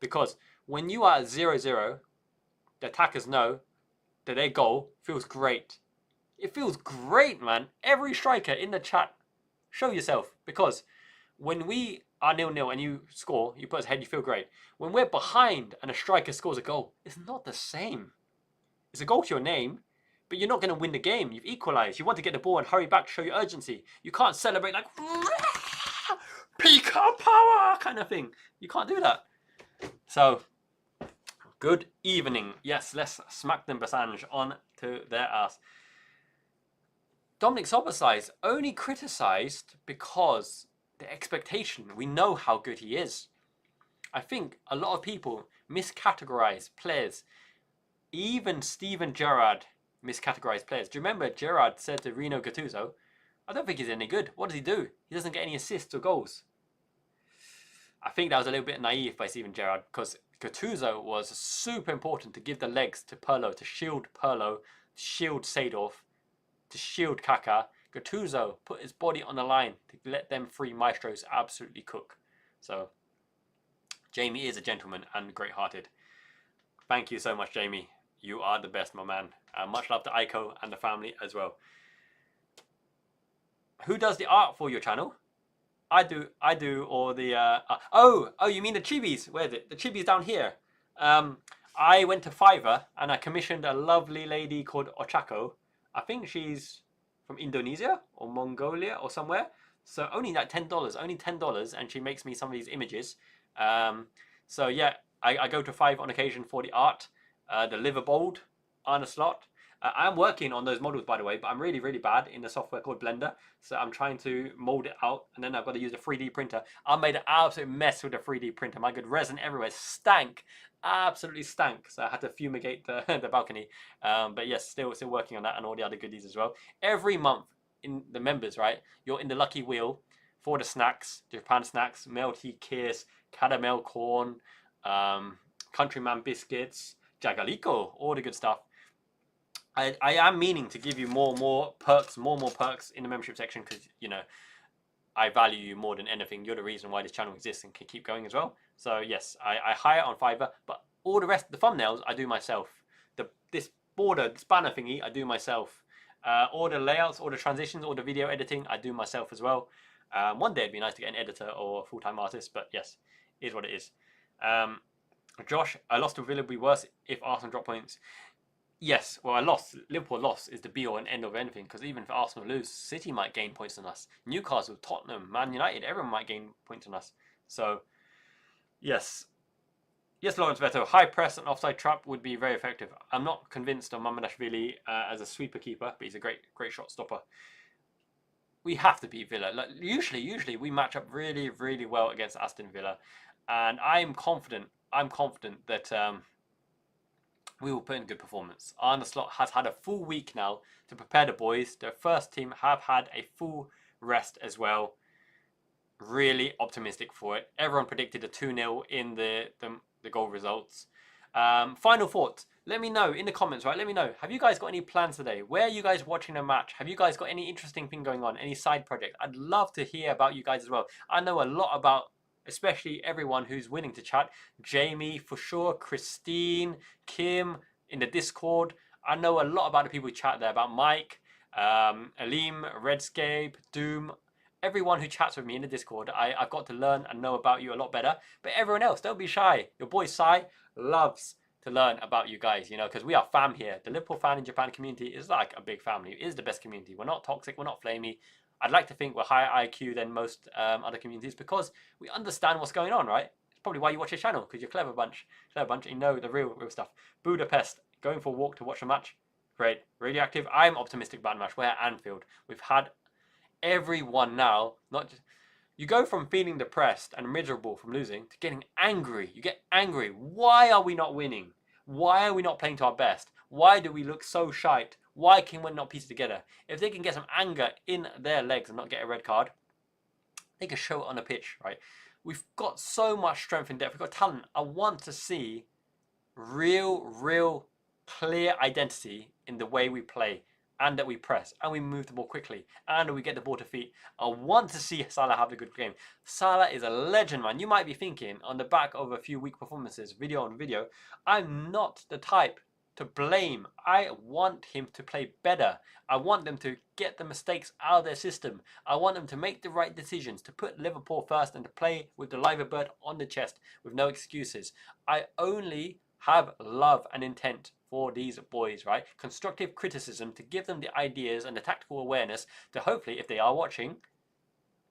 because when you are 0-0, the attackers know that their goal feels great. It feels great, man. Every striker in the chat, show yourself, because when we are 0-0 and you score, you put us ahead, you feel great. When we're behind and a striker scores a goal, it's not the same. It's a goal to your name, but you're not going to win the game. You've equalised. You want to get the ball and hurry back to show your urgency. You can't celebrate like Pika power kind of thing. You can't do that. So, good evening. Yes, let's smack them Basange on to their ass. Dominic Soboslai only criticised because the expectation. We know how good he is. I think a lot of people miscategorise players. Even Steven Gerrard miscategorised players. Do you remember Gerrard said to Rino Gattuso, I don't think he's any good. What does he do? He doesn't get any assists or goals. I think that was a little bit naive by Steven Gerrard, because Gattuso was super important to give the legs to Pirlo, to shield Pirlo, to shield Seedorf, to shield Kaká. Gattuso put his body on the line to let them 3 maestros absolutely cook. So, Jamie is a gentleman and great-hearted. Thank you so much, Jamie. You are the best, my man. Much love to Aiko and the family as well. Who does the art for your channel? I do, or the... Oh, you mean the chibis? Where is it? The chibis down here. I went to Fiverr and I commissioned a lovely lady called Ochako. I think she's from Indonesia or Mongolia or somewhere. So only like $10, only $10, and she makes me some of these images. So yeah, I go to Fiverr on occasion for the art. The Liverpool, Arneslot. I'm working on those models, by the way, but I'm really, really bad in the software called Blender. So I'm trying to mold it out, and then I've got to use a 3D printer. I made an absolute mess with the 3D printer. My good, resin everywhere. Stank. Absolutely stank. So I had to fumigate the balcony. But yes, still working on that and all the other goodies as well. Every month in the members, right, you're in the lucky wheel for the snacks, Japan snacks, melty kiss, caramel corn, countryman biscuits, jagalico, all the good stuff. I am meaning to give you more perks in the membership section, because, you know, I value you more than anything. You're the reason why this channel exists and can keep going as well. So yes, I hire on Fiverr, but all the rest, the thumbnails, I do myself. This border, this banner thingy, I do myself. All the layouts, all the transitions, all the video editing, I do myself as well. One day it'd be nice to get an editor or a full-time artist, but yes, it is what it is. Josh, I lost to Villa would be worse if Arsenal drop points. Yes, well, Liverpool loss is the be-all and end of anything, because even if Arsenal lose, City might gain points on us. Newcastle, Tottenham, Man United, everyone might gain points on us. So, yes. Yes, Lawrence Veto, high press and offside trap would be very effective. I'm not convinced of Mamardashvili as a sweeper keeper, but he's a great shot stopper. We have to beat Villa. Like, usually we match up really, really well against Aston Villa, and I'm confident that we will put in good performance. Arneslot has had a full week now to prepare the boys. The first team have had a full rest as well. really optimistic for it. Everyone predicted a 2-0 in the goal results. Final thoughts. Let me know in the comments, right? Let me know. Have you guys got any plans today? Where are you guys watching a match? Have you guys got any interesting thing going on? Any side project? I'd love to hear about you guys as well. I know a lot about, especially everyone who's willing to chat. Jamie, for sure. Christine, Kim, in the Discord. I know a lot about the people who chat there, about Mike, Aleem, Redscape, Doom. Everyone who chats with me in the Discord, I've got to learn and know about you a lot better. But everyone else, don't be shy. Your boy Sai loves to learn about you guys, you know, because we are fam here. The Liverpool fan in Japan community is like a big family. It is the best community. We're not toxic. We're not flamey. I'd like to think we're higher IQ than most other communities because we understand what's going on, right? It's probably why you watch this channel, because you're clever bunch. Clever bunch. You know the real stuff. Budapest, going for a walk to watch a match. Great. Radioactive. I'm optimistic about the match. We're at Anfield. We've had everyone now, not just... You go from feeling depressed and miserable from losing to getting angry. You get angry. Why are we not winning? Why are we not playing to our best? Why do we look so shite? Why can we not piece it together? If they can get some anger in their legs and not get a red card, they can show it on the pitch, right? We've got so much strength and depth. We've got talent. I want to see real clear identity in the way we play, and that we press, and we move the ball quickly, and we get the ball to feet. I want to see Salah have a good game. Salah is a legend, man. You might be thinking, on the back of a few weak performances, video on video, I'm not the type to blame. I want him to play better. I want them to get the mistakes out of their system. I want them to make the right decisions, to put Liverpool first, and to play with the liver bird on the chest with no excuses. I only have love and intent for these boys, right? Constructive criticism to give them the ideas and the tactical awareness to hopefully, if they are watching,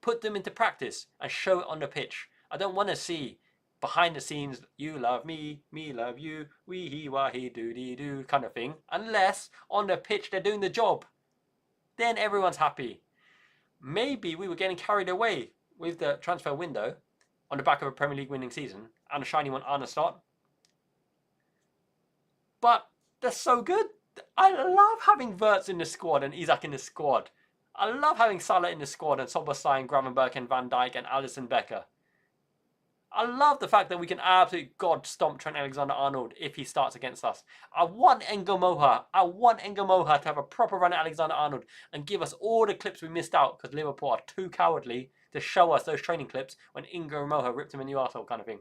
put them into practice and show it on the pitch. I don't want to see behind the scenes, you love me, me love you, wee hee wah hee doo dee doo kind of thing, unless on the pitch they're doing the job. Then everyone's happy. Maybe we were getting carried away with the transfer window on the back of a Premier League winning season and a shiny one on the start. But they're so good. I love having Wirtz in the squad and Isak in the squad. I love having Salah in the squad and Soboslai and Gravenberch and Van Dijk and Alisson Becker. I love the fact that we can absolutely god stomp Trent Alexander-Arnold if he starts against us. I want Engomoha. I want Engomoha to have a proper run at Alexander-Arnold and give us all the clips we missed out because Liverpool are too cowardly to show us those training clips when Engomoha ripped him in the arsehole kind of thing.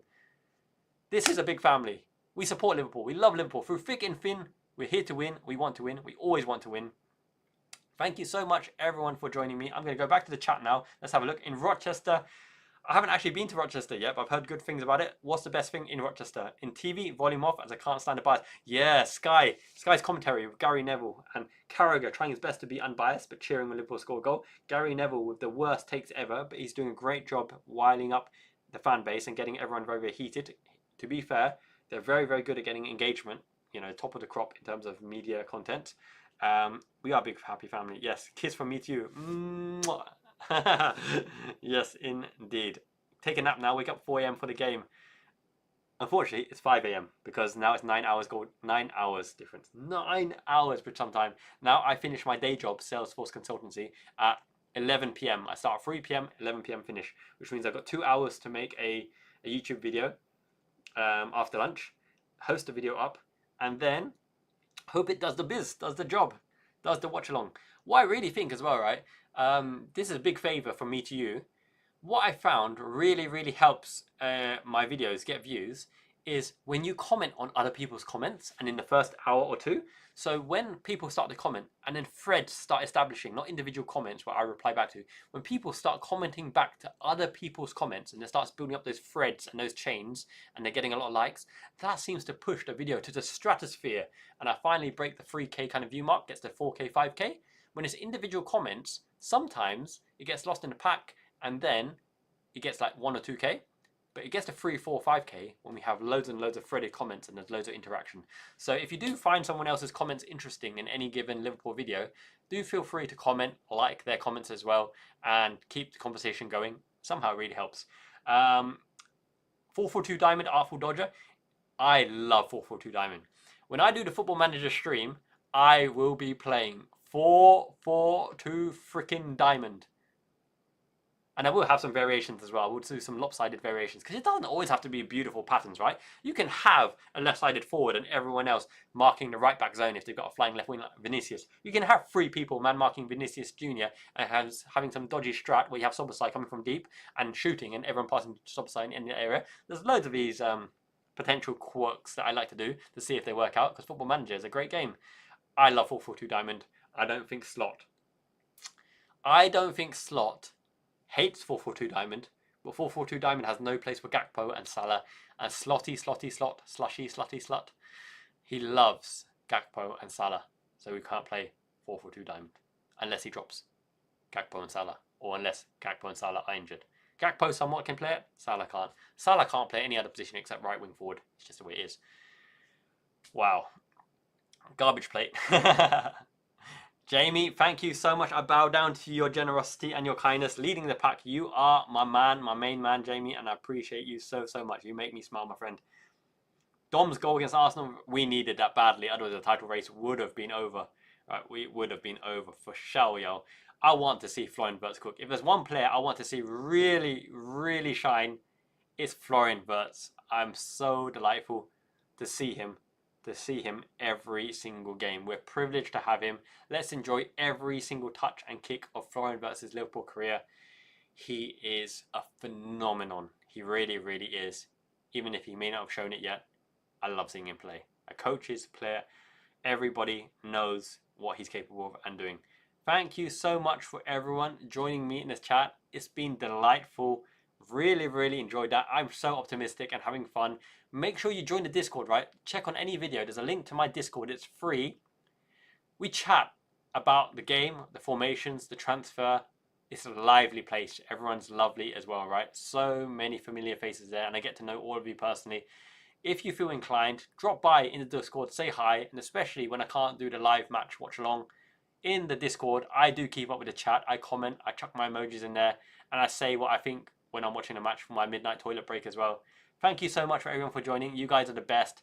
This is a big family. We support Liverpool. We love Liverpool. Through thick and thin, we're here to win. We want to win. We always want to win. Thank you so much, everyone, for joining me. I'm going to go back to the chat now. Let's have a look. In Rochester, I haven't actually been to Rochester yet, but I've heard good things about it. What's the best thing in Rochester? In TV, volume off, as I can't stand the bias. Yeah, Sky's commentary with Gary Neville and Carragher trying his best to be unbiased, but cheering when Liverpool score a goal. Gary Neville with the worst takes ever, but he's doing a great job wiling up the fan base and getting everyone very heated. To be fair, they're very good at getting engagement, you know, top of the crop in terms of media content. We are a big happy family. Yes, kiss from me to you. Yes, indeed. Take a nap now. Wake up 4 a.m. for the game. Unfortunately, it's 5 a.m. because now it's 9 hours gold. 9 hours difference. 9 hours for some time. Now I finish my day job, Salesforce consultancy, at 11 p.m. I start at 3 p.m., 11 p.m. finish, which means I've got 2 hours to make a YouTube video after lunch, host a video up, and then hope it does the biz, does the job, does the watch along. What I really think as well, right? This is a big favor from me to you. What I found really helps my videos get views is when you comment on other people's comments and in the first hour or two. So when people start to comment and then threads start establishing, not individual comments where I reply back to, when people start commenting back to other people's comments and it starts building up those threads and those chains and they're getting a lot of likes, that seems to push the video to the stratosphere. And I finally break the 3K kind of view mark, gets to 4K, 5K. When it's individual comments, sometimes it gets lost in the pack and then it gets like 1 or 2K. But it gets to 3, 4, 5K when we have loads and loads of threaded comments and there's loads of interaction. So if you do find someone else's comments interesting in any given Liverpool video, do feel free to comment, like their comments as well, and keep the conversation going. Somehow it really helps. 442 Diamond, Artful Dodger. I love 442 Diamond. When I do the Football Manager stream, I will be playing 442 freaking Diamond. And I will have some variations as well. I will do some lopsided variations because it doesn't always have to be beautiful patterns, right? You can have a left-sided forward and everyone else marking the right-back zone if they've got a flying left wing like Vinicius. You can have 3 people man-marking Vinicius Jr. and having some dodgy strat where you have Szoboszlai coming from deep and shooting and everyone passing Szoboszlai in the area. There's loads of these potential quirks that I like to do to see if they work out because Football Manager is a great game. I love 4-4-2 Diamond. I don't think Slot hates 4-4-2 Diamond, but 4-4-2 Diamond has no place for Gakpo and Salah and Slot. He loves Gakpo and Salah, so we can't play 4-4-2 Diamond unless he drops Gakpo and Salah, or unless Gakpo and Salah are injured. Gakpo somewhat can play it, Salah can't. Salah can't play any other position except right wing forward. It's just the way it is. Wow. Garbage plate. Jamie, thank you so much. I bow down to your generosity and your kindness. Leading the pack, you are my man, my main man, Jamie, and I appreciate you so much. You make me smile, my friend. Dom's goal against Arsenal, we needed that badly. Otherwise, the title race would have been over. Right, we would have been over for sure, yo. I want to see Florian Wirtz cook. If there's one player I want to see really shine, it's Florian Wirtz. I'm so delightful to see him every single game. We're privileged to have him. Let's enjoy every single touch and kick of Florian Wirtz's Liverpool career. He is a phenomenon. He really is. Even if he may not have shown it yet, I love seeing him play. A coach's player. Everybody knows what he's capable of and doing. Thank you so much for everyone joining me in this chat. It's been delightful. Really enjoyed that. I'm so optimistic and having fun. Make sure you join the Discord, right? Check on any video. There's a link to my Discord. It's free. We chat about the game, the formations, the transfer. It's a lively place. Everyone's lovely as well, right? So many familiar faces there, and I get to know all of you personally. If you feel inclined, drop by in the Discord, say hi, and especially when I can't do the live match watch along in the Discord, I do keep up with the chat. I comment, I chuck my emojis in there, and I say what I think when I'm watching a match for my midnight toilet break as well. Thank you so much for everyone for joining. You guys are the best.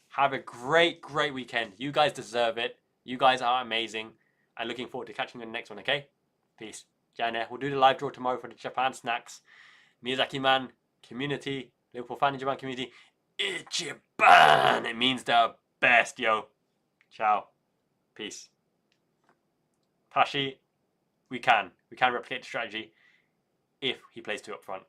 Have a great weekend. You guys deserve it. You guys are amazing. And looking forward to catching you in the next one, okay? Peace. Jane, we'll do the live draw tomorrow for the Japan snacks. Miyazaki man, community, Liverpool fan in Japan community. Ichiban! It means the best, yo. Ciao. Peace. Tashi, we can replicate the strategy if he plays 2 up front.